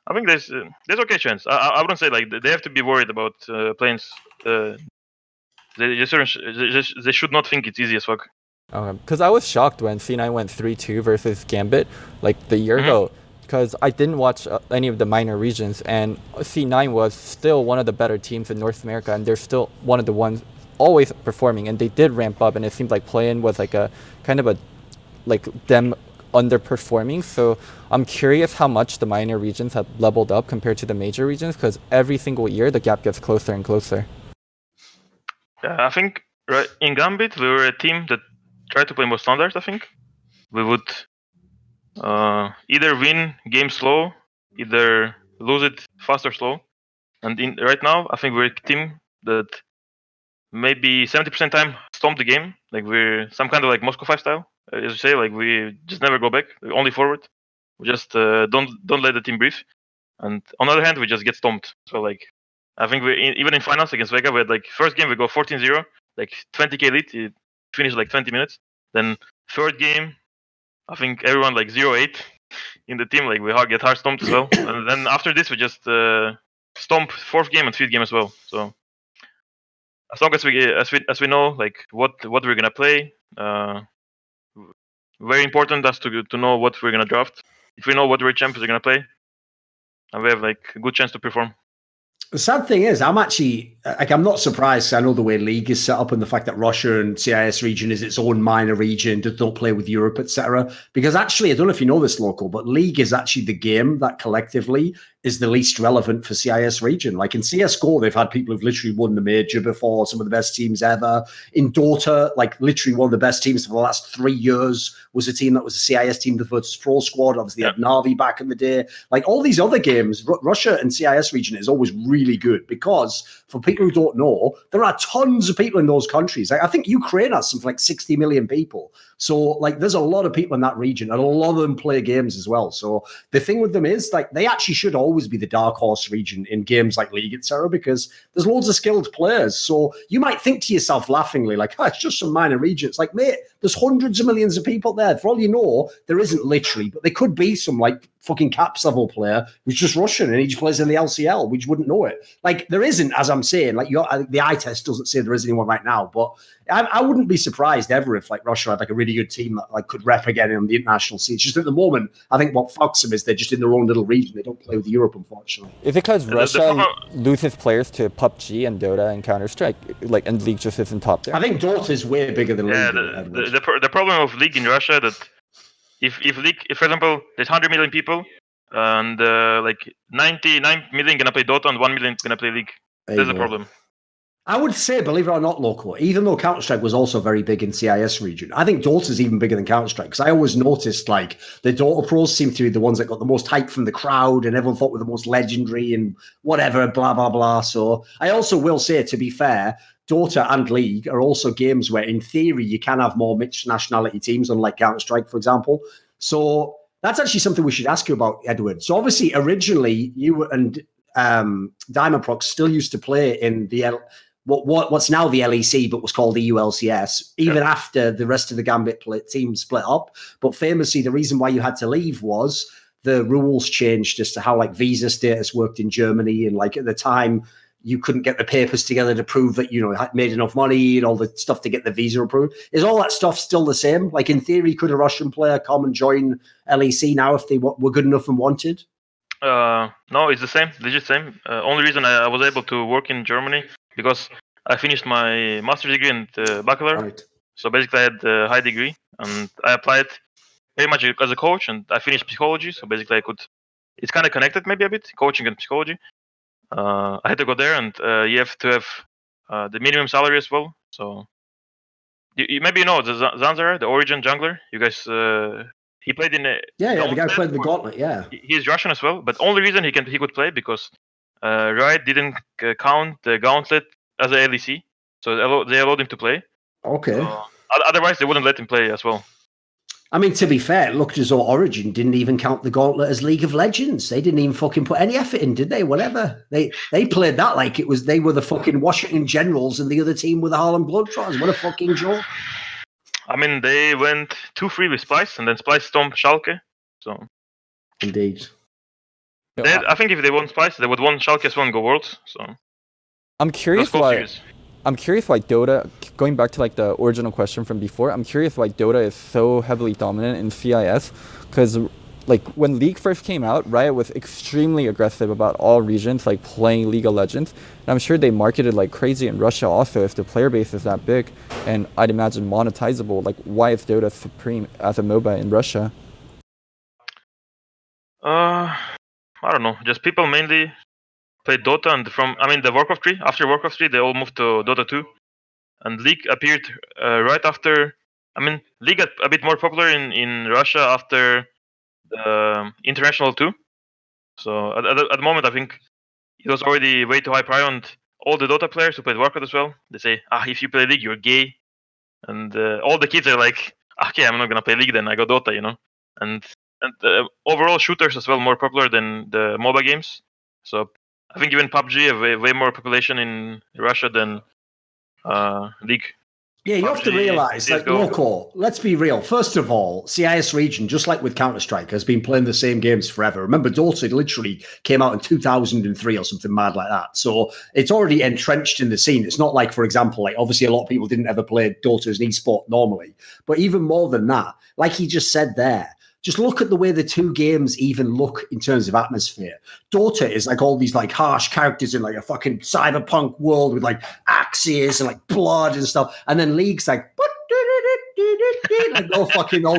I think there's okay chance. I wouldn't say like they have to be worried about planes. They should not think it's easy as fuck. Because I was shocked when C9 went 3-2 versus Gambit like the year ago. Because I didn't watch any of the minor regions, and C9 was still one of the better teams in North America, and they're still one of the ones always performing. And they did ramp up, and it seemed like play-in was like a kind of a like them underperforming. So I'm curious how much the minor regions have leveled up compared to the major regions, because every single year the gap gets closer and closer. I think right in Gambit we were a team that tried to play more standard. I think we would either win game slow, either lose it fast or slow. And right now I think we're a team that maybe 70% time stomp the game. Like we're some kind of like Moscow 5 style. As you say, like we just never go back, only forward. We just don't let the team breathe. And on the other hand, we just get stomped. So like, I think even in finals against Vega, we had like first game we go 14-0, like 20k lead. It finished like 20 minutes. Then third game, I think everyone like 0-8 in the team. Like we get hard stomped as well. And then after this, we just stomp fourth game and fifth game as well. So as long as we know like what we're gonna play. Very important us to know what we're gonna draft. If we know what champions are gonna play, and we have like a good chance to perform. The sad thing is, I'm not surprised. I know the way League is set up and the fact that Russia and CIS region is its own minor region, don't play with Europe, etc. Because actually, I don't know if you know this, Loco, but League is actually the game that collectively is the least relevant for CIS region. Like in CSGO, they've had people who've literally won the major before, some of the best teams ever. In Dota, like literally one of the best teams for the last 3 years was a team that was a CIS team, the Virtus Pro squad. Obviously, had Navi back in the day. Like all these other games, Russia and CIS region is always really good because for people who don't know, there are tons of people in those countries. Like, I think Ukraine has something like 60 million people. So like there's a lot of people in that region and a lot of them play games as well. So the thing with them is like they actually should always be the dark horse region in games like League, etc. because there's loads of skilled players. So you might think to yourself laughingly like, oh, it's just some minor regions. Like, mate, There's hundreds of millions of people there. For all you know, there isn't literally, but there could be some like fucking caps level player who's just Russian and he just plays in the LCL. We just wouldn't know it. Like there isn't, as I'm saying, like the eye test doesn't say there is anyone right now, but I wouldn't be surprised ever if like Russia had like a really good team that like could rep again on the international scene. It's just at the moment, I think what fucks them is they're just in their own little region. They don't play with Europe, unfortunately. Is it because Russia loses players to PUBG and Dota and Counter-Strike, like, and League just isn't top there? I think Dota is way bigger than League. The problem of League in Russia that if League, if for example, there's 100 million people and like 99 million gonna play Dota and 1 million gonna play League. There's a problem. I would say, believe it or not, Loco, even though Counter-Strike was also very big in CIS region, I think Dota's even bigger than Counter-Strike because I always noticed like the Dota pros seem to be the ones that got the most hype from the crowd and everyone thought were the most legendary and whatever, blah, blah, blah. So I also will say, to be fair, Dota and League are also games where, in theory, you can have more mixed nationality teams, unlike Counter-Strike, for example. So that's actually something we should ask you about, Edward. So obviously, originally, you and Diamond Prox still used to play in the what's now the LEC, but was called the ULCS, even after the rest of the Gambit team split up. But famously, the reason why you had to leave was the rules changed as to how like visa status worked in Germany. And like at the time, you couldn't get the papers together to prove that, you know, had made enough money and all the stuff to get the visa approved. Is all that stuff still the same? Like in theory, could a Russian player come and join LEC now if they were good enough and wanted? No, it's the same, legit same. Only reason I was able to work in Germany because I finished my master's degree and bachelor. Right. So basically I had a high degree and I applied very much as a coach and I finished psychology. So basically it's kind of connected maybe a bit, coaching and psychology. I had to go there and you have to have the minimum salary as well. So maybe you know the Zanzar, the Origin jungler. You guys, he played in the guy played the Gauntlet. Yeah, he's Russian as well. But only reason he could play because Riot didn't count the Gauntlet as a LEC, so they allowed him to play. Okay. Otherwise, they wouldn't let him play as well. I mean, to be fair, it looked as though Origin didn't even count the Gauntlet as League of Legends. They didn't even fucking put any effort in, did they? Whatever. They played that like it was they were the fucking Washington Generals and the other team were the Harlem Globetrotters. What a fucking joke. I mean, they went 2-3 with Splice, and then Splice stomped Schalke. So. Indeed. I think if they won Splice, they would won Schalke as well and go Worlds. So. I'm curious why Dota, going back to like the original question from before, I'm curious why Dota is so heavily dominant in CIS, because like when League first came out, Riot was extremely aggressive about all regions, like playing League of Legends. And I'm sure they marketed like crazy in Russia also if the player base is that big, and I'd imagine monetizable. Like why is Dota supreme as a MOBA in Russia? I don't know, just people mainly played Dota, and the Warcraft 3. After Warcraft 3, they all moved to Dota 2, and League appeared right after. I mean, League got a bit more popular in Russia after the International 2. So at the moment, I think it was already way too high prior, and all the Dota players who played Warcraft as well, they say, if you play League, you're gay, and all the kids are like, okay, I'm not gonna play League then, I go Dota, you know, and overall shooters as well more popular than the MOBA games. So I think even PUBG have way more population in Russia than League. Yeah, you PUBG, have to realize, like, Loco, let's be real. First of all, CIS region, just like with Counter-Strike, has been playing the same games forever. Remember, Dota literally came out in 2003 or something mad like that. So it's already entrenched in the scene. It's not like, for example, like obviously a lot of people didn't ever play Dota as an esport normally. But even more than that, like he just said there, just look at the way the two games even look in terms of atmosphere. Dota is like all these like harsh characters in like a fucking cyberpunk world with like axes and like blood and stuff. And then League's like all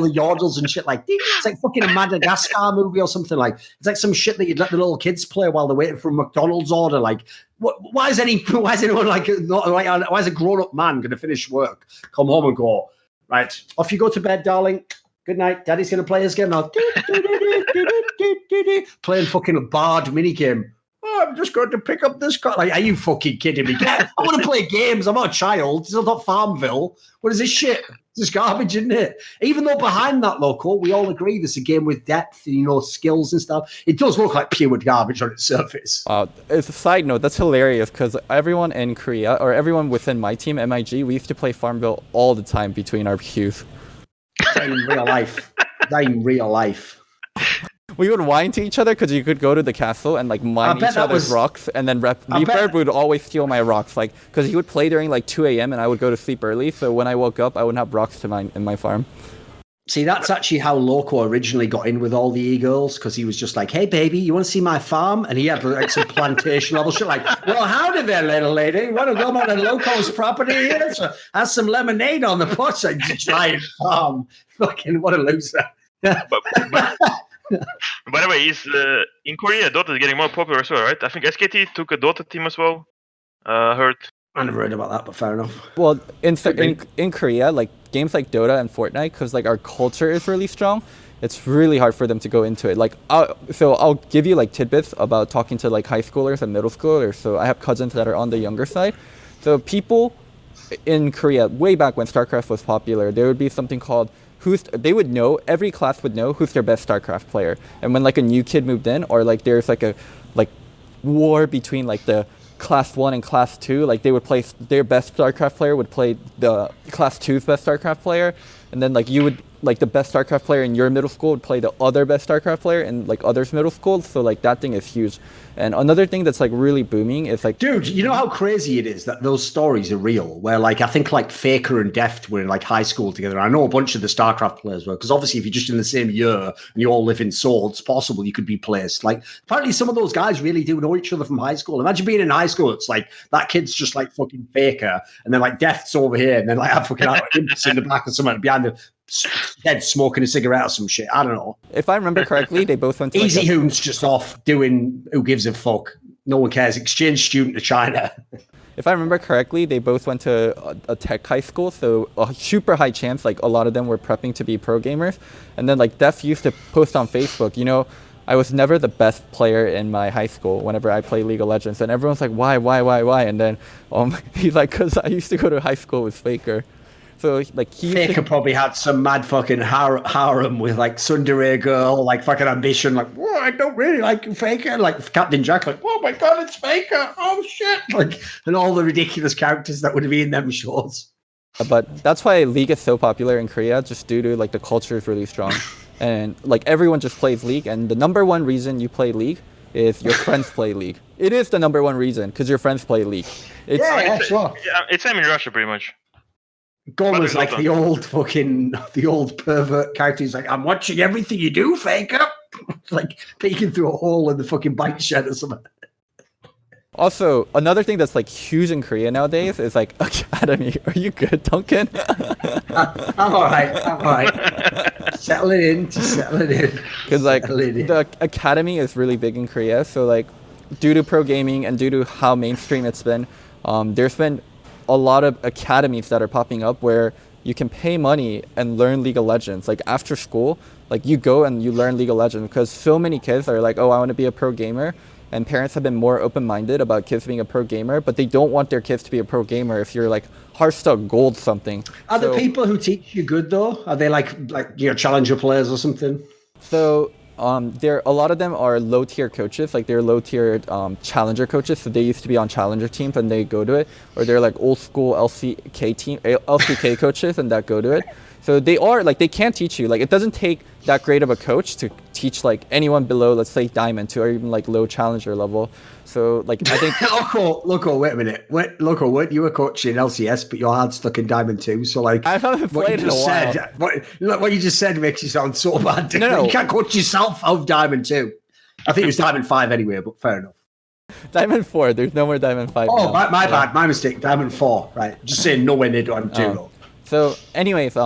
the yodels and shit. Like it's like fucking a Madagascar movie or something. Like it's like some shit that you'd let the little kids play while they're waiting for a McDonald's order. Like why is anyone like not like why is a grown up man going to finish work, come home and go right off you go to bed, darling. Good night. Daddy's going to play his game now. Playing fucking Bard minigame. I'm just going to pick up this car. Like, are you fucking kidding me? I want to play games. I'm not a child. It's not Farmville. What is this shit? It's garbage, isn't it? Even though behind that, Loco, we all agree this is a game with depth, skills and stuff. It does look like pure garbage on its surface. As a side note, that's hilarious because everyone in Korea, or everyone within my team, MIG, we used to play Farmville all the time between our queues. In real life. In real life. We would whine to each other because you could go to the castle and like mine each other's rocks, and then Reaper would always steal my rocks, like because he would play during like 2 a.m. and I would go to sleep early, so when I woke up I wouldn't have rocks to mine in my farm. See, that's actually how Loco originally got in with all the e-girls, because he was just like, hey baby, you want to see my farm? And he had like some plantation level shit like, well, howdy there, little lady. You want to go on Loco's property here? So have some lemonade on the porch. Like, giant farm. Fucking what a loser. But by the way, in Korea, Dota is getting more popular as well, right? I think SKT took a Dota team as well. Heard. I never heard about that, but fair enough. Well, in Korea, like games like Dota and Fortnite, because like our culture is really strong, it's really hard for them to go into it. Like, I'll give you like tidbits about talking to like high schoolers and middle schoolers. So I have cousins that are on the younger side. So people in Korea, way back when StarCraft was popular, there would be something called they would know, every class would know who's their best StarCraft player. And when like a new kid moved in, or like there's like a war between like the class 1 and class 2, like they would play their best StarCraft player would play the class 2's best StarCraft player, and then like you would like the best StarCraft player in your middle school would play the other best StarCraft player in like others' middle schools. So like that thing is huge. And another thing that's like really booming is like, dude, you know how crazy it is that those stories are real, where like I think like Faker and Deft were in like high school together. I know a bunch of the StarCraft players were, because obviously if you're just in the same year and you all live in Seoul, it's possible you could be placed. Like apparently some of those guys really do know each other from high school. Imagine being in high school, it's like that kid's just like fucking Faker, and then like Deft's over here, and then like I fucking imps in the back of someone behind the head smoking a cigarette or some shit. I don't know. If I remember correctly, they both went to Easy Hoon's just off doing who gives a fuck. No one cares. Exchange student to China. If I remember correctly, they both went to a tech high school, so a super high chance, like a lot of them were prepping to be pro gamers. And then like Def used to post on Facebook, you know, I was never the best player in my high school whenever I play League of Legends. And everyone's like, why? And then he's like, because I used to go to high school with Faker. So like Faker probably had some mad fucking harem with like Tsundere girl, like fucking ambition, like, whoa, I don't really like Faker, like Captain Jack, like, oh my god, it's Faker, oh shit, like, and all the ridiculous characters that would be in them shows. But that's why League is so popular in Korea, just due to like the culture is really strong, and like everyone just plays League, and the number one reason you play League is your friends play League. It is the number one reason because your friends play League. Sure. Yeah, it's same in Russia pretty much. Gomer's like the old pervert character. He's like, I'm watching everything you do, Faker. Like peeking through a hole in the fucking bike shed or something. Also, another thing that's like huge in Korea nowadays is like Academy. Are you good, Duncan? I'm all right. Settle it in. Because like the Academy is really big in Korea. So like due to pro gaming and due to how mainstream it's been, there's been a lot of academies that are popping up where you can pay money and learn League of Legends. Like after school, like you go and you learn League of Legends, because so many kids are like, oh, I want to be a pro gamer. And parents have been more open-minded about kids being a pro gamer, but they don't want their kids to be a pro gamer if you're like Hearthstone Gold something. Are the people who teach you good though? Are they like challenger players or something? So a lot of them are low-tier coaches, like they're low-tier challenger coaches. So they used to be on challenger teams and they go to it, or they're like old-school LCK coaches and that go to it. So they are like, they can teach you. Like it doesn't take that great of a coach to teach like anyone below, let's say Diamond 2 or even like low challenger level. So like I think Loco, wait a minute. Loco, weren't you a coach in LCS, but your heart's stuck in Diamond 2? So like I haven't played in a while. What you just said makes you sound so bad. No. You can't coach yourself out of Diamond 2. I think it was Diamond 5 anyway, but fair enough. Diamond 4, there's no more Diamond 5. Oh, my bad, my mistake. Diamond 4, right? Just saying nowhere near Diamond 2 though. So anyways,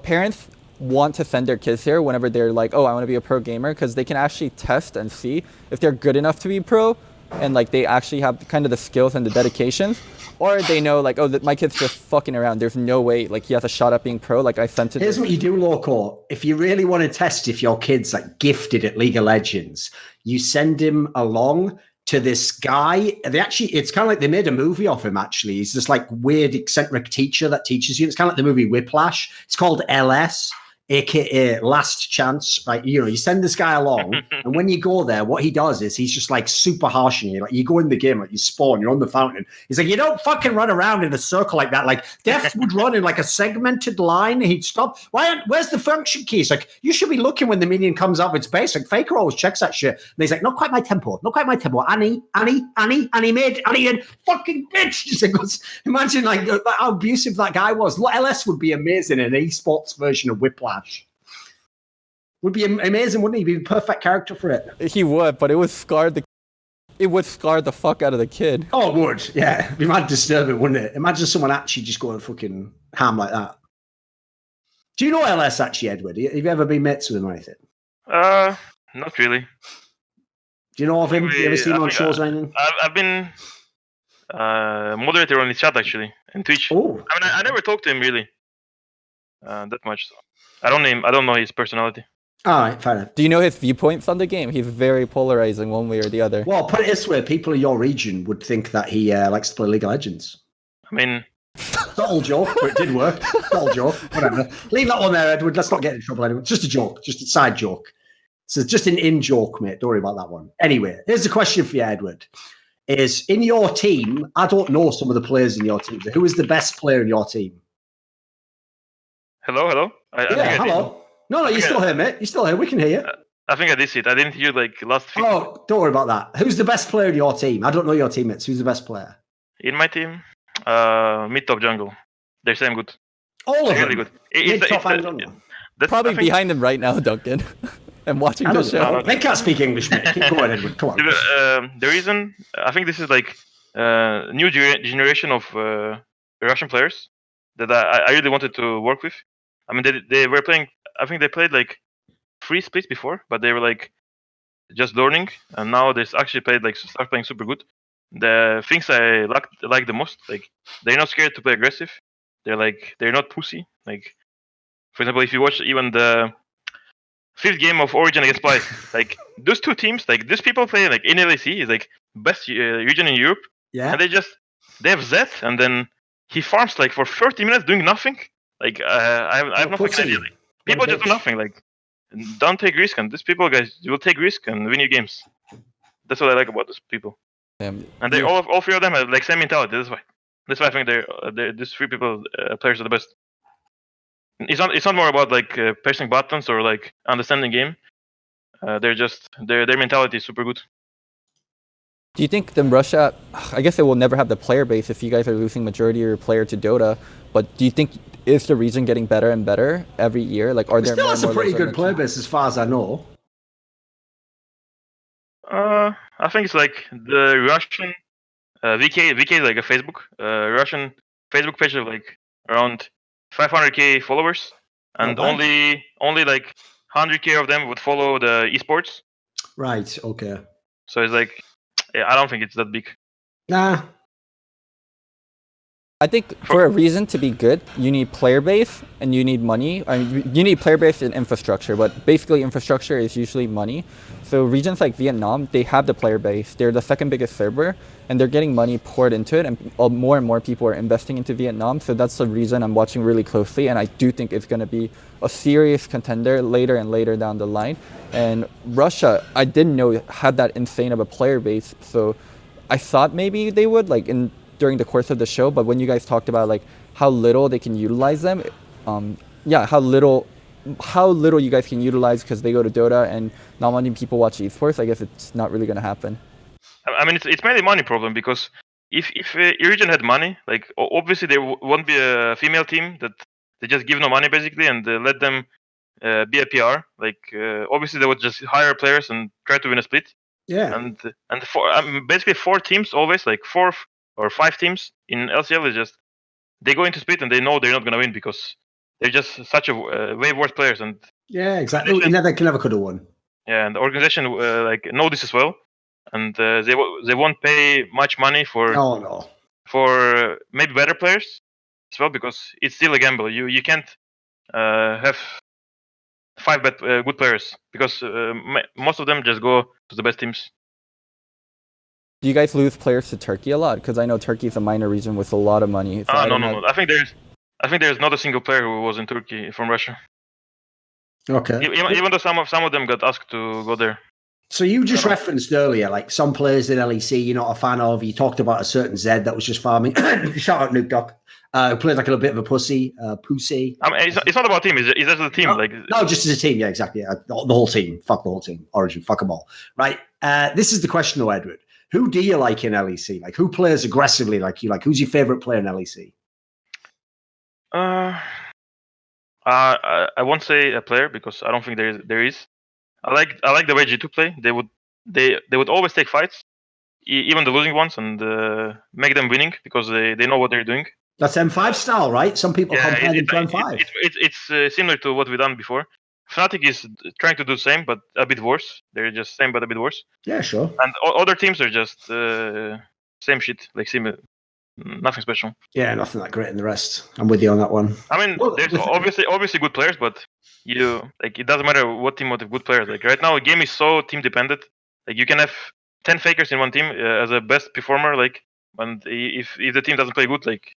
parents want to send their kids here whenever they're like, oh, I want to be a pro gamer, because they can actually test and see if they're good enough to be pro and like they actually have kind of the skills and the dedications, or they know like, oh, my kid's just fucking around. There's no way like he has a shot at being pro. Like I sent it. Here's what you do, Loco. If you really want to test if your kid's like gifted at League of Legends, you send him along to this guy. It's kind of like they made a movie of him, actually. He's this like weird, eccentric teacher that teaches you. It's kind of like the movie Whiplash. It's called LS, aka Last Chance. Right? You send this guy along, and when you go there, what he does is he's just like super harsh on you. Like you go in the game, like you spawn, you're on the fountain. He's like, you don't fucking run around in a circle like that. Like Deft would run in like a segmented line. He'd stop. Where's the function key? It's like, you should be looking when the minion comes up with its base. Like Faker always checks that shit. And he's like, not quite my tempo. Annie, fucking bitch. Just goes, imagine like how abusive that guy was. LS would be amazing in an esports version of Whiplash. Would be amazing, wouldn't he? Be the perfect character for it. He would, but it would scar the fuck out of the kid. Oh, it would. Yeah, it'd be mad disturbing, wouldn't it? Imagine someone actually just going fucking ham like that. Do you know LS actually, Edward? Have you ever been mates with him or anything? Not really. Do you know of him? Have you ever seen him on shows or anything? I've been moderator on his chat actually, and Twitch. Oh, I mean, I never talked to him really that much. So. I don't know his personality. All right, fair enough. Do you know his viewpoints on the game? He's very polarizing one way or the other. Well, put it this way, people in your region would think that he likes to play League of Legends. I mean... It's not all joke, but it did work. It's not all joke. Whatever. Leave that one there, Edward. Let's not get in trouble anyway. Just a joke. Just a side joke. So just an in-joke, mate. Don't worry about that one. Anyway, here's a question for you, Edward. Is in your team, I don't know some of the players in your team. Who is the best player in your team? Hello? Hello. No, you're still here, mate. You're still here. We can hear you. I think I did see it. I didn't hear like last few. Oh, don't worry about that. Who's the best player in your team? I don't know your teammates. Who's the best player? In my team, mid top jungle. They're same good. All of them? Really good. Mid top and jungle? Probably behind him right now, Duncan. I'm watching the show. They can't speak English, mate. Keep going, Edward. Come on. The reason, I think this is like new generation of Russian players that I really wanted to work with. I mean, they were playing. I think they played like 3 splits before, but they were like just learning, and now they actually start playing super good. The things I like the most, like they're not scared to play aggressive. They're not pussy. Like for example, if you watch even the 5th game of Origin against Splice, like those 2 teams, like these people play like in LAC is like best region in Europe. Yeah. And they have Zed, and then he farms like for 30 minutes doing nothing. Like I have no fucking idea. Like, people just do nothing. Like don't take risk, and these people guys will take risk and win you games. That's what I like about these people. And they all 3 of them have like same mentality. That's why I think these 3 people players are the best. It's not more about like pressing buttons or like understanding game. Their mentality is super good. Do you think then Russia, I guess they will never have the player base if you guys are losing majority of your player to Dota, but do you think is the region getting better and better every year? Like, are there still more has a pretty good player base as far as I know. I think it's like the Russian VK is like a Facebook Russian Facebook page of like around 500k followers, and only like 100k of them would follow the esports. Right. Okay. So it's like, I don't think it's that big. Nah. I think for a reason to be good, you need player base and you need money. I mean, you need player base and infrastructure, but basically infrastructure is usually money. So regions like Vietnam, they have the player base. They're the 2nd biggest server, and they're getting money poured into it, and more people are investing into Vietnam. So that's the reason I'm watching really closely, and I do think it's going to be a serious contender later and later down the line. And Russia, I didn't know had that insane of a player base, so I thought maybe they would during the course of the show, but when you guys talked about like how little they can utilize them, how little you guys can utilize because they go to Dota and not many people watch esports, I guess it's not really going to happen. I mean, it's mainly money problem, because if Origin had money, like obviously there won't be a female team that they just give no money basically and let them be a PR. Like obviously they would just hire players and try to win a split. Yeah. And basically 4 teams always, like 4 or 5 teams in LCL is just they go into split and they know they're not gonna win because they're just such a way worse players. And yeah, exactly. They never could have won. Yeah, and the organization like know this as well, and they won't pay much money for No. maybe better players as well, because it's still a gamble. You can't have 5 good players, because most of them just go to the best teams. Do you guys lose players to Turkey a lot? Because I know Turkey is a minor region with a lot of money. So No. I think there's not a single player who was in Turkey from Russia. Okay. Even though some of them got asked to go there. So you just referenced earlier, like some players in LEC you're not a fan of. You talked about a certain Zed that was just farming. Shout out Nuke Doc. Who played like a little bit of a pussy. I mean, it's not about team. It's just the team. No, just as a team. Yeah, exactly. Yeah. The whole team. Fuck the whole team. Origin. Fuck them all. Right. This is the question though, Edward. Who do you like in LEC? Like, who plays aggressively like you? Like, who's your favorite player in LEC? I won't say a player, because I don't think there is. I like the way G2 play. They would always take fights, even the losing ones, and make them winning, because they know what they're doing. That's M5 style, right? Some people compare them to M5. It's similar to what we've done before. Fnatic is trying to do the same, but a bit worse. They're just same, but a bit worse. Yeah, sure. And other teams are just same shit, like similar, nothing special. Yeah, nothing that great in the rest. I'm with you on that one. I mean, there's obviously good players, but it doesn't matter what team have good players. Like right now, a game is so team dependent. Like you can have 10 fakers in one team as a best performer. Like, and if the team doesn't play good, like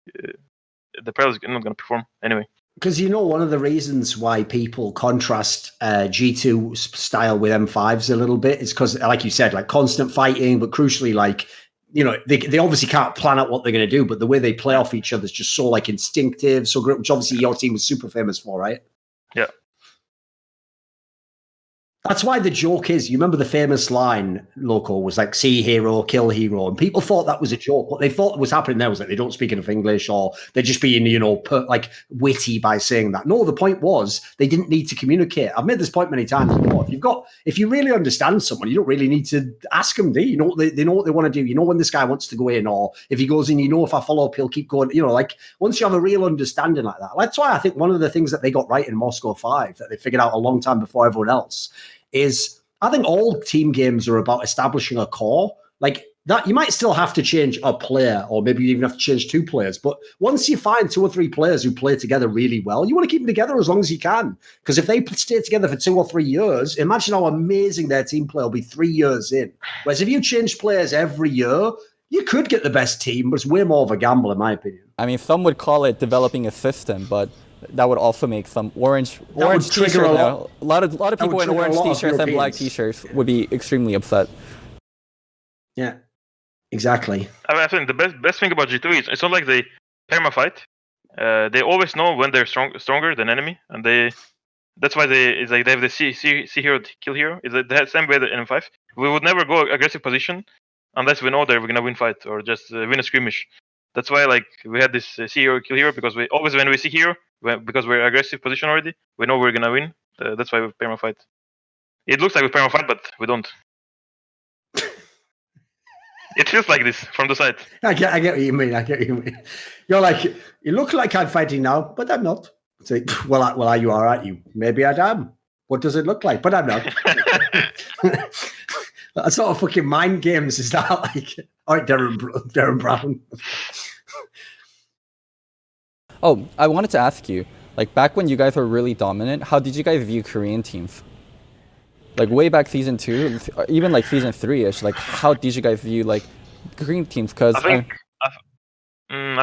the player is not going to perform anyway. Because one of the reasons why people contrast G2 style with M5s a little bit is because, like you said, like constant fighting, but crucially, like, they obviously can't plan out what they're going to do, but the way they play off each other is just so like instinctive, so great, which obviously your team was super famous for, right? Yeah. That's why the joke is, you remember the famous line, Loco, was like, see hero, kill hero. And people thought that was a joke. What they thought was happening there was that they don't speak enough English, or they're just being, like witty by saying that. No, the point was they didn't need to communicate. I've made this point many times before. If you really understand someone, you don't really need to ask them, do you? They know what they want to do. You know when this guy wants to go in, or if he goes in, if I follow up, he'll keep going. Like once you have a real understanding like that. That's why I think one of the things that they got right in Moscow 5 that they figured out a long time before everyone else is, I think all team games are about establishing a core. Like that, you might still have to change a player, or maybe you even have to change 2 players. But once you find 2 or 3 players who play together really well, you want to keep them together as long as you can. Because if they stay together for 2 or 3 years, imagine how amazing their team play will be 3 years in. Whereas if you change players every year, you could get the best team, but it's way more of a gamble, in my opinion. I mean, some would call it developing a system, but that would also make some orange t-shirts. A lot of people in orange t-shirts and black t-shirts would be extremely upset. Yeah, exactly. I think the best thing about G2 is it's not like they perma fight. They always know when they're stronger than enemy, and that's why they have the see hero kill hero. Is the same way in M5. We would never go aggressive position unless we know that we're gonna win fight or just win a skirmish. That's why like we had this see hero kill hero, because we always, when we see hero, because we're aggressive position already, we know we're gonna win. That's why we perma fight. It looks like we perma fight, but we don't. It feels like this from the side. I get what you mean. You're like, you look like I'm fighting now, but I'm not. It's like, well, are you all right? You maybe I am. What does it look like? But I'm not. That sort of fucking mind games is that like? All right, Darren Brown. Oh, I wanted to ask you, like back when you guys were really dominant, how did you guys view Korean teams? Like way back season 2, even like season 3ish. Like how did you guys view like Korean teams? Because I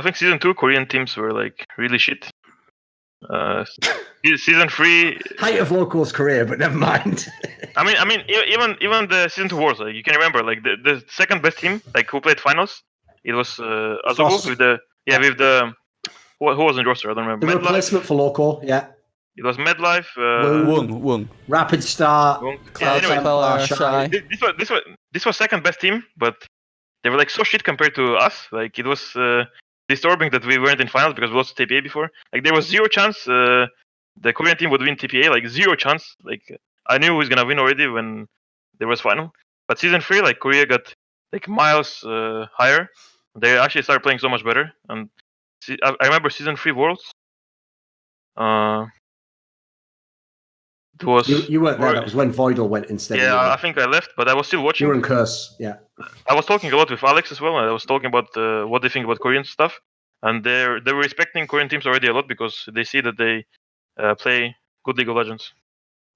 think season 2 Korean teams were like really shit. Season 3 height of Loco's career, but never mind. I mean, even the season 2 wars. Like, you can remember, like the second best team, like who played finals, it was Azogo with the who was in roster. I don't remember. The replacement for Loco, yeah. It was MedLife, Wung, Rapid Start, Shy. This was second best team, but they were like so shit compared to us. Like it was disturbing that we weren't in finals because we lost to TPA before. Like there was zero chance the Korean team would win TPA. Like zero chance. Like I knew who was gonna win already when there was final. But season 3, like Korea got like miles higher. They actually started playing so much better. And I remember season 3 Worlds. It was. You weren't there. That was when Voidal went instead. Yeah, I think I left, but I was still watching. You were in Curse, yeah. I was talking a lot with Alex as well, and I was talking about what they think about Korean stuff, and they were respecting Korean teams already a lot because they see that they play good League of Legends.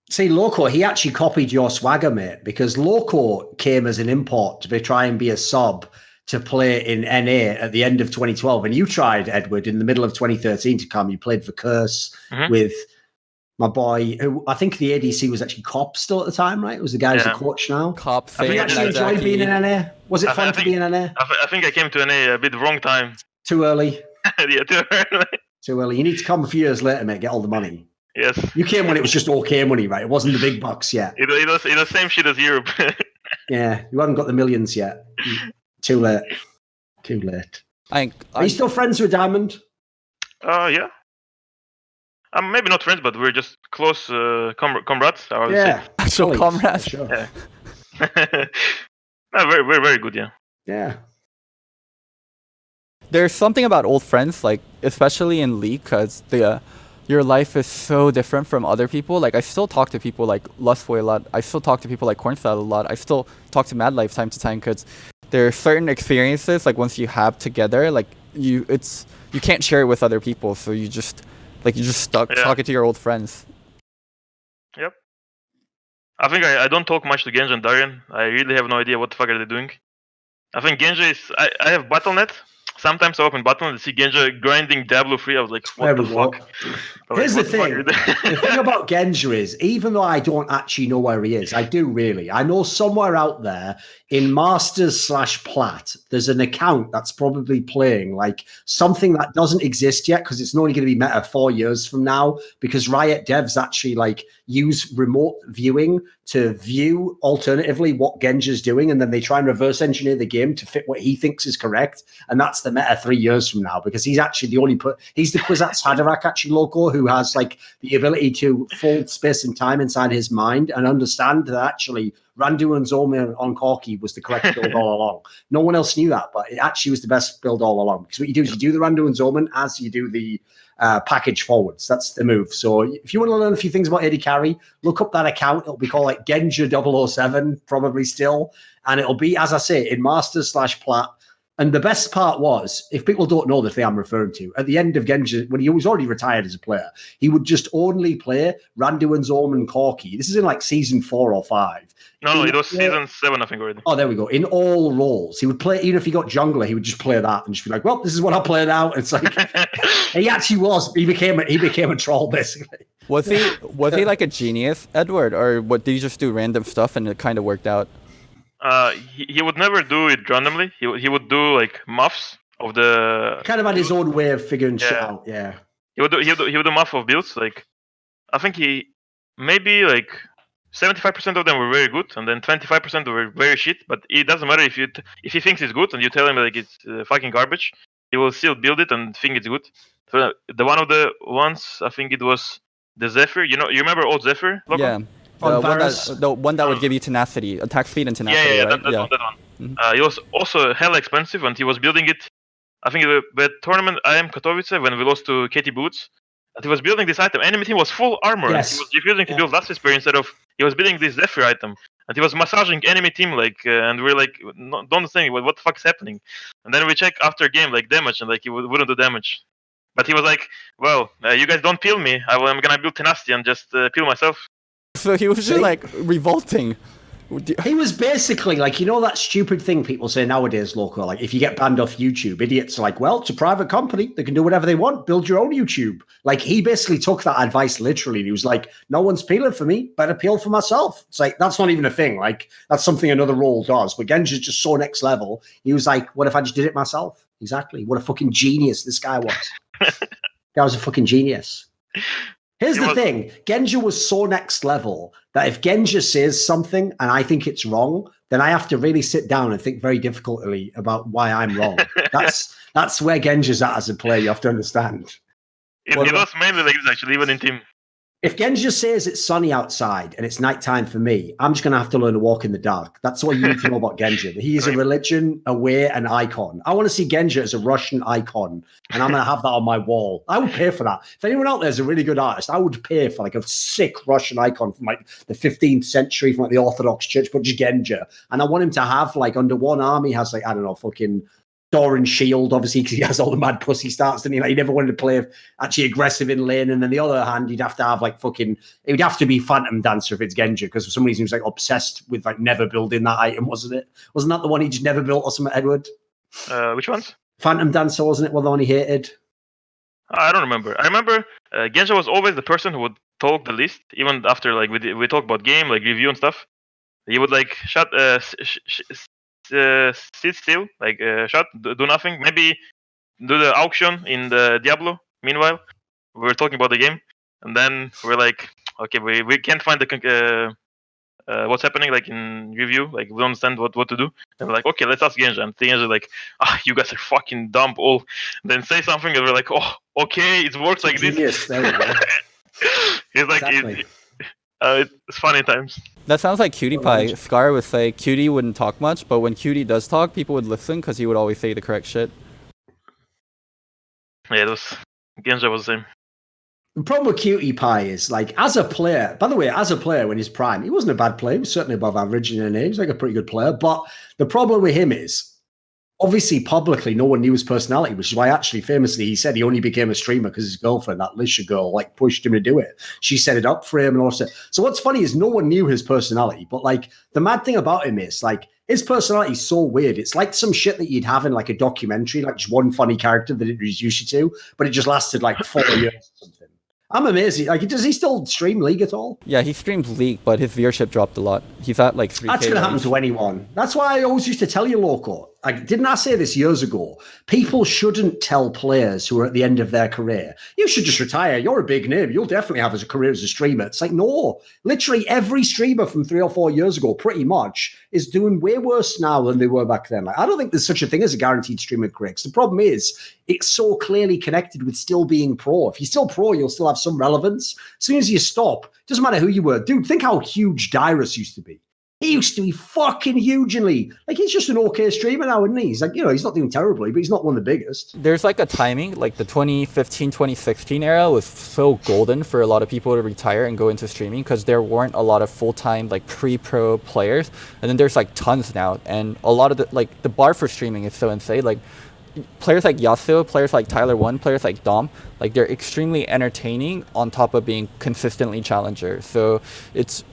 See, Loco, he actually copied your swagger, mate, because Loco came as an import to try and be a sub to play in NA at the end of 2012. And you tried, Edward, in the middle of 2013 to come. You played for Curse with my boy, who I think the ADC was actually Cop still at the time, right? It was the guy who's a coach now. Cop, Have you actually enjoyed being in NA? Was it fun to be in NA? I think I came to NA a bit wrong time. Too early. Yeah, too early. Too early. You need to come a few years later, mate, get all the money. Yes. You came when it was just okay money, right? It wasn't the big bucks yet. It was the same shit as Europe. Yeah, you haven't got the millions yet. Too late. Too late. Are you still friends with Diamond? Yeah. Maybe not friends, but we're just close comrades. I would say. So comrades. Sure. Yeah. We're very good, yeah. Yeah. There's something about old friends, like especially in League, because your life is so different from other people. Like I still talk to people like Lustboy a lot. I still talk to people like Cornstyle a lot. I still talk to Mad Life time to time because there are certain experiences like once you have together, like you can't share it with other people. So you just stuck talking to your old friends. Yep. I think I don't talk much to Genji and Darian. I really have no idea what the fuck are they doing. I think Genji is. I have Battle.net. Sometimes I open Battle.net and see Genji grinding Diablo 3. I was like, what the fuck? Here's the thing. The thing about Genji is, even though I don't actually know where he is, I do really. I know somewhere out there in Masters/Plat, there's an account that's probably playing like something that doesn't exist yet because it's only going to be meta 4 years from now because Riot devs actually like use remote viewing to view alternatively what Genji's doing, and then they try and reverse engineer the game to fit what he thinks is correct. And that's the meta 3 years from now because he's actually the only he's the Kwisatz Haderach actually Loco who has like the ability to fold space and time inside his mind and understand that actually Randu and Zoma on Corki was the correct build all along. No one else knew that, but it actually was the best build all along. Because what you do is you do the Randu and Zoman as you do the package forwards. That's the move. So if you want to learn a few things about AD Carry, look up that account. It'll be called like Genja007, probably still. And it'll be, as I say, in Masters/Plat. And the best part was, if people don't know the thing I'm referring to, at the end of Genji, when he was already retired as a player, he would just only play Randu and Zoman Corki. This is in like season 4 or 5. No, it was season 7, I think, already. Oh, there we go. In all roles, he would play, even if he got jungler, he would just play that and just be like, well, this is what I play now. It's like, he actually was. He became a troll, basically. Was he like a genius, Edward? Or what? Did he just do random stuff and it kind of worked out? He would never do it randomly. He would do like muffs of the. Kind of had his own way of figuring shit out. Yeah. He would do muff of builds. Like, I think he maybe like 75% of them were very good, and then 25% were very shit. But it doesn't matter if he thinks it's good and you tell him like it's fucking garbage, he will still build it and think it's good. So the one of the ones I think it was the Zephyr. You remember old Zephyr? Loco? Yeah. The one that would give you tenacity, attack speed and tenacity. Yeah, right? that one. Mm-hmm. It was also hella expensive, and he was building it. I think the tournament IM Katowice when we lost to Katie Boots, and he was building this item. Enemy team was full armor. Yes. He was refusing to build Last Whisper instead of he was building this Zephyr item, and he was massaging enemy team like, and we're like, don't understand what the fuck is happening. And then we check after game like damage, and like he wouldn't do damage. But he was like, well, you guys don't peel me. I'm gonna build tenacity and just peel myself. So he was just like revolting. He was basically like, that stupid thing people say nowadays, Loco, like if you get banned off YouTube, idiots are like, well, it's a private company. They can do whatever they want. Build your own YouTube. Like he basically took that advice literally. He was like, no one's peeling for me. Better peel for myself. It's like, that's not even a thing. Like that's something another role does. But Genji's just so next level. He was like, what if I just did it myself? Exactly. What a fucking genius this guy was. Guy was a fucking genius. Here's the thing. Genji was so next level that if Genji says something and I think it's wrong, then I have to really sit down and think very difficultly about why I'm wrong. That's where Genji's at as a player, you have to understand. It was mainly like this, actually, even in team. If Genja says it's sunny outside and it's nighttime for me, I'm just going to have to learn to walk in the dark. That's all you need to know about Genja. He is a religion, a way, an icon. I want to see Genja as a Russian icon, and I'm going to have that on my wall. I would pay for that. If anyone out there is a really good artist, I would pay for like a sick Russian icon from like the 15th century, from like the Orthodox Church, but just Genja. And I want him to have like under one arm, he has like, I don't know, fucking Door and Shield, obviously, because he has all the mad pussy starts, and he never wanted to play actually aggressive in lane. And then the other hand, he'd have to have like fucking, it would have to be Phantom Dancer if it's Genja, because for some reason he was like obsessed with like never building that item, wasn't it? Wasn't that the one he just never built or something, Edward? Which ones? Phantom Dancer, wasn't it? Well, the one he hated. I don't remember. I remember Genja was always the person who would talk the least, even after like we talk about game, like review and stuff. He would like sit still, like shut, do nothing. Maybe do the auction in the Diablo. Meanwhile, we were talking about the game, and then we're like, okay, we can't find the what's happening like in review. Like we don't understand what to do. And we're like, okay, let's ask Genja. And Genja like, you guys are fucking dumb. All then say something, and we're like, oh, okay, it works like this. Yes, there we go. He's like, Exactly. It's funny times. That sounds like Cutie Pie. Scar would say Cutie wouldn't talk much, but when Cutie does talk, people would listen because he would always say the correct shit. Yeah, it was Genja was the same. The problem with Cutie Pie is, like, as a player, by the way, as a player in his prime, he wasn't a bad player. He was certainly above average in NA. He was like a pretty good player. But the problem with him is, obviously, publicly, no one knew his personality, which is why actually, famously, he said he only became a streamer because his girlfriend, that Lisha girl, like pushed him to do it. She set it up for him and all that. So what's funny is no one knew his personality. But like the mad thing about him is like his personality is so weird. It's like some shit that you'd have in like a documentary, like just one funny character that it introduced you to, but it just lasted like 4 years or something. I'm amazed. Like, does he still stream League at all? Yeah, he streams League, but his viewership dropped a lot. He's at like 3K. That's going to happen to anyone. That's why I always used to tell you, Loco. Like, didn't I say this years ago? People shouldn't tell players who are at the end of their career, you should just retire. You're a big name. You'll definitely have as a career as a streamer. It's like, no. Literally every streamer from 3 or 4 years ago, pretty much, is doing way worse now than they were back then. Like, I don't think there's such a thing as a guaranteed streamer career. The problem is, it's so clearly connected with still being pro. If you're still pro, you'll still have some relevance. As soon as you stop, doesn't matter who you were. Dude, think how huge Dyrus used to be. He used to be fucking huge in League. Like, he's just an okay streamer now, isn't he? He's like, he's not doing terribly, but he's not one of the biggest. There's like a timing, like the 2015, 2016 era was so golden for a lot of people to retire and go into streaming because there weren't a lot of full-time, like pre-pro players. And then there's like tons now. And a lot of the bar for streaming is so insane. Like, players like Yasuo, players like Tyler1, players like Dom, like they're extremely entertaining on top of being consistently challenger. So it's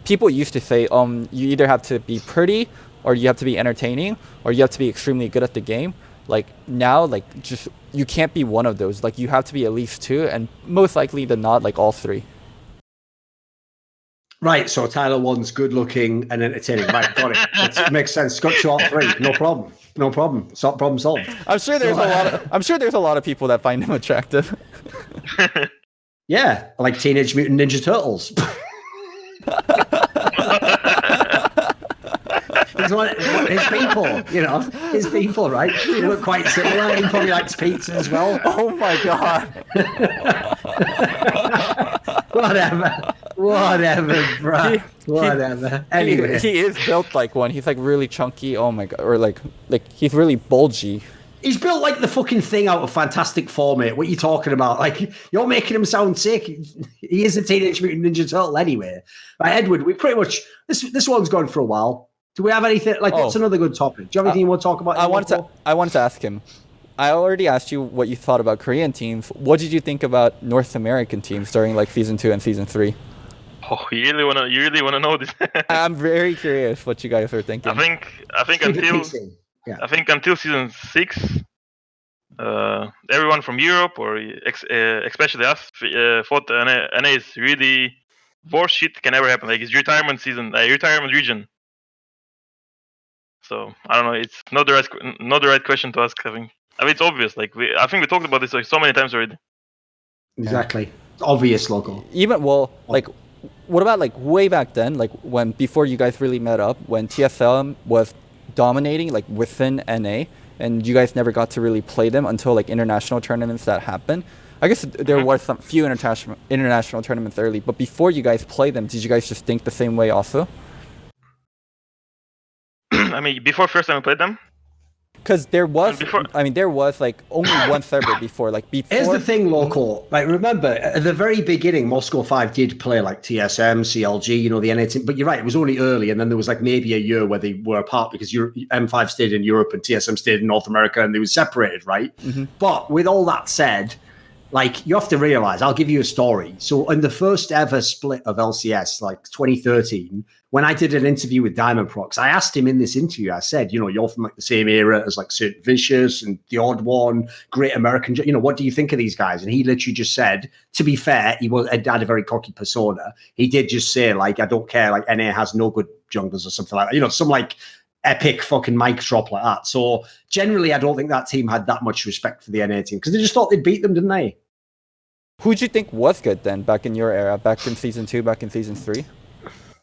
people used to say, you either have to be pretty or you have to be entertaining or you have to be extremely good at the game. Like now, like just you can't be one of those. Like you have to be at least two, and most likely than not, like all three. Right, so Tyler1's good looking and entertaining. Right, got it. It makes sense. Got you all three. No problem. No problem. Problem solved. I'm sure there's a lot of people that find him attractive. Yeah, like Teenage Mutant Ninja Turtles. His people, his people, right? They look quite similar. He probably likes pizza as well. Oh my god. Whatever, bro. Whatever. Anyway, he is built like one. He's like really chunky. Oh my god, or like he's really bulgy. He's built like the fucking thing out of Fantastic Four, mate. What are you talking about? Like, you're making him sound sick. He is a Teenage Mutant Ninja Turtle anyway. Right, Edward, we pretty much this one's gone for a while. Do we have anything like? It's another good topic. Do you have anything you want to talk about? I wanted to ask him. I already asked you what you thought about Korean teams. What did you think about North American teams during like season 2 and season 3? Oh, you really wanna know this? I'm very curious what you guys are thinking. I think until season 6, everyone from Europe or especially us thought NA is really worst shit can ever happen. Like it's retirement season, retirement region. So I don't know. It's not the right question to ask. I mean, it's obvious. Like I think we talked about this like so many times already. Exactly. It's obvious, Loco. What about like way back then, like before you guys really met up, when TSM was dominating like within NA, and you guys never got to really play them until like international tournaments that happened. I guess there were some few international tournaments early, but before you guys played them, did you guys just think the same way also? I mean, before first time I played them. Because there was like only one server before. Like before. Here's the thing, Loco. Like, remember at the very beginning, Moscow 5 did play like TSM, CLG, you know, the NA team. But you're right, it was only early, and then there was like maybe a year where they were apart because M5 stayed in Europe and TSM stayed in North America, and they were separated, right? Mm-hmm. But with all that said, like, you have to realize, I'll give you a story. So in the first ever split of LCS, like 2013, when I did an interview with Diamond Prox, I asked him in this interview, I said, you know, you're from like the same era as like St. Vicious and The Odd One, Great American, you know, what do you think of these guys? And he literally just said, to be fair, he had a very cocky persona. He did just say, like, I don't care, like, NA has no good junglers or something like that. You know, some like epic fucking mic drop like that. So generally, I don't think that team had that much respect for the NA team because they just thought they'd beat them, didn't they? Who'd you think was good then, back in your era, back in Season 2, back in Season 3?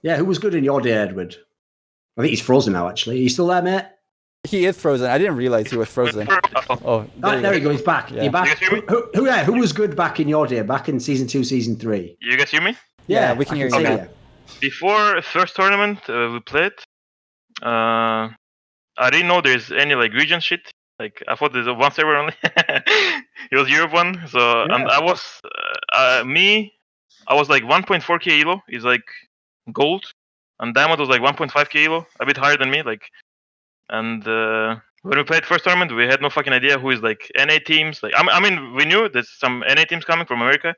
Yeah, who was good in your day, Edward? I think he's frozen now, actually. Are you still there, mate? He is frozen. I didn't realize he was frozen. Oh, there he goes. He's back. Yeah. You're back. Who was good back in your day, back in Season 2, Season 3? You guys hear me? Yeah, we can hear you now. Before first tournament we played, I didn't know there's any like region shit. Like, I thought there's one server only. It was Europe one. So, yeah. And I was, I was like 1.4k elo is like gold. And Diamond was like 1.5k elo, a bit higher than me. Like, and when we played first tournament, we had no fucking idea who is like NA teams. Like, I mean, we knew there's some NA teams coming from America.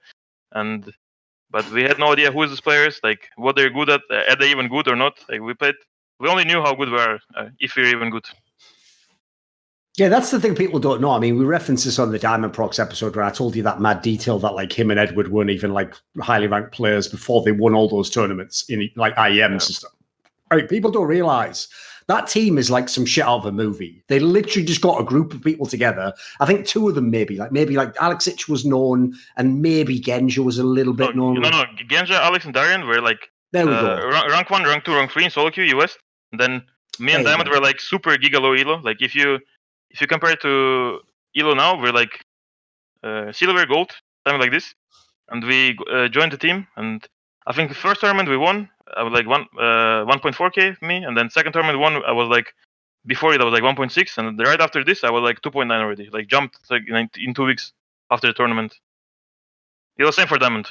But we had no idea who is these players, like what they're good at. Are they even good or not? Like, we only knew how good we are, if we're even good. Yeah, that's the thing people don't know. I mean, we referenced this on the Diamond Prox episode where I told you that mad detail that like him and Edward weren't even like highly ranked players before they won all those tournaments in like IEMs and stuff. Right, people don't realize that team is like some shit out of a movie. They literally just got a group of people together. I think two of them maybe like Alexic was known and maybe Genja was a little bit known. No, Genja, Alex, and Darian were like there we go. Rank 1, rank 2, rank 3 in solo queue US. And then me and Diamond were like super giga low elo. Like if you compare it to elo now, we're like silver, gold, something like this. And we joined the team. And I think the first tournament we won, I was like 1.4k me. And then second tournament won, I was like, before it I was like 1.6. And right after this, I was like 2.9 already. Like jumped like in 2 weeks after the tournament. It was same for Diamond.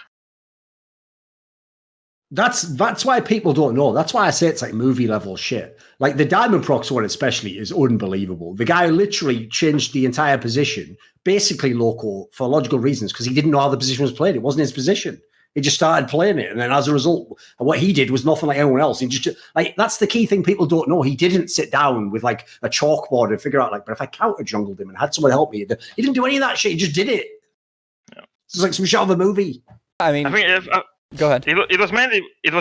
That's why people don't know. That's why I say it's like movie level shit. Like the Diamond Prox one especially is unbelievable. The guy literally changed the entire position, basically Loco, for logical reasons, because he didn't know how the position was played. It wasn't his position. He just started playing it. And then as a result, what he did was nothing like anyone else. He just like, that's the key thing people don't know. He didn't sit down with like a chalkboard and figure out like, but if I counter jungled him and had someone help me, he didn't do any of that shit. He just did it. Yeah. It's like some shit of a movie. I mean, go ahead. It was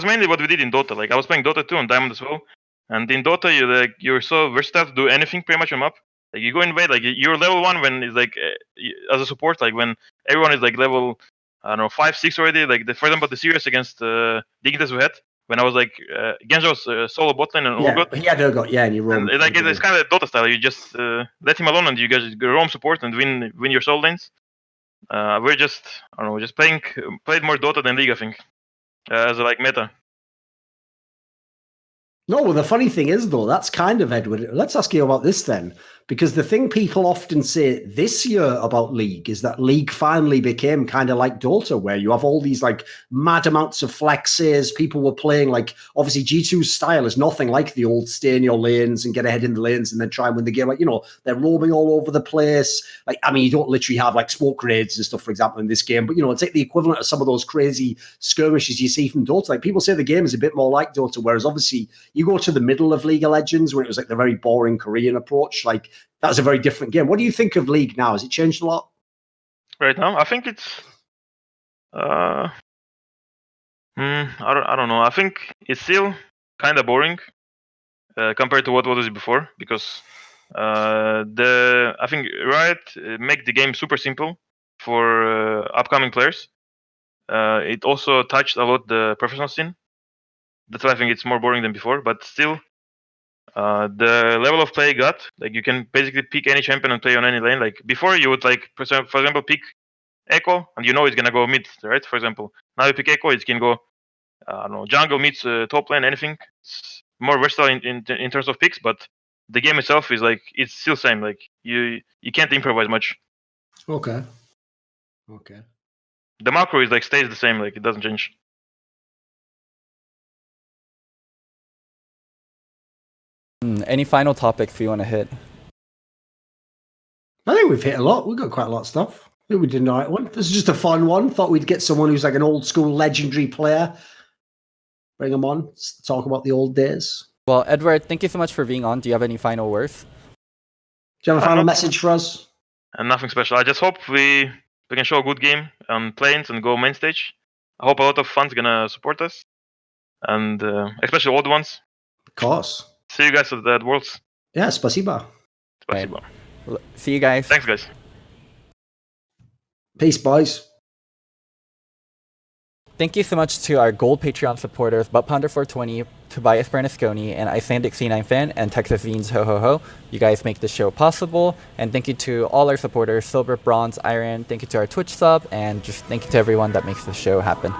mainly what we did in Dota. Like I was playing Dota 2 on Diamond as well, and in Dota you're so versatile to do anything pretty much on map. Like you go in like you're level 1 when it's like as a support. Like when everyone is like level 5, 6 already. Like for example the series against Dignitas we had when I was like Genja was solo bot lane and Urgot. He had Urgot, yeah, and you roam. It's kind of Dota style. You just let him alone and you guys go roam support and win your solo lanes. We're just played more Dota than League, I think, as a like meta. No, well, the funny thing is, though, that's kind of Edward. Let's ask you about this then, because the thing people often say this year about League is that League finally became kind of like Dota, where you have all these like mad amounts of flexes. People were playing like, obviously G2's style is nothing like the old stay in your lanes and get ahead in the lanes and then try and win the game. Like, you know, they're roaming all over the place. Like, I mean, you don't literally have like smoke grenades and stuff, for example, in this game, but you know, it's like the equivalent of some of those crazy skirmishes you see from Dota. Like people say the game is a bit more like Dota, whereas obviously you go to the middle of League of Legends where it was like the very boring Korean approach. Like that was a very different game. What do you think of League now? Has it changed a lot? Right now, I think it's I don't know. I think it's still kind of boring compared to what was it before, because I think Riot make the game super simple for upcoming players. It also touched a lot the professional scene. That's why I think it's more boring than before, but still, the level of play got, like you can basically pick any champion and play on any lane. Like before, you would like, for example, pick Echo, and you know it's gonna go mid, right? For example, now you pick Echo, it can go, I don't know, jungle, mid, top lane, anything. It's more versatile in terms of picks, but the game itself is like it's still same. Like you can't improvise much. Okay. The macro is like stays the same, like it doesn't change. Any final topics you want to hit? I think we've hit a lot. We've got quite a lot of stuff. I think we did the right one. This is just a fun one. Thought we'd get someone who's like an old school legendary player. Bring him on. Talk about the old days. Well, Edward, thank you so much for being on. Do you have any final words? Do you have a final message for us? And nothing special. I just hope we can show a good game on planes and go main stage. I hope a lot of fans gonna support us, and especially old ones. Of course. See you guys at Worlds. Yeah, spasiba. Спасибо. See you guys. Thanks, guys. Peace, boys. Thank you so much to our gold Patreon supporters, ButtPounder420, Tobias Bernasconi, and Icelandic C9 Fan, and Texas Beans Ho Ho Ho. You guys make this show possible. And thank you to all our supporters, Silver, Bronze, Iron. Thank you to our Twitch sub, and just thank you to everyone that makes this show happen.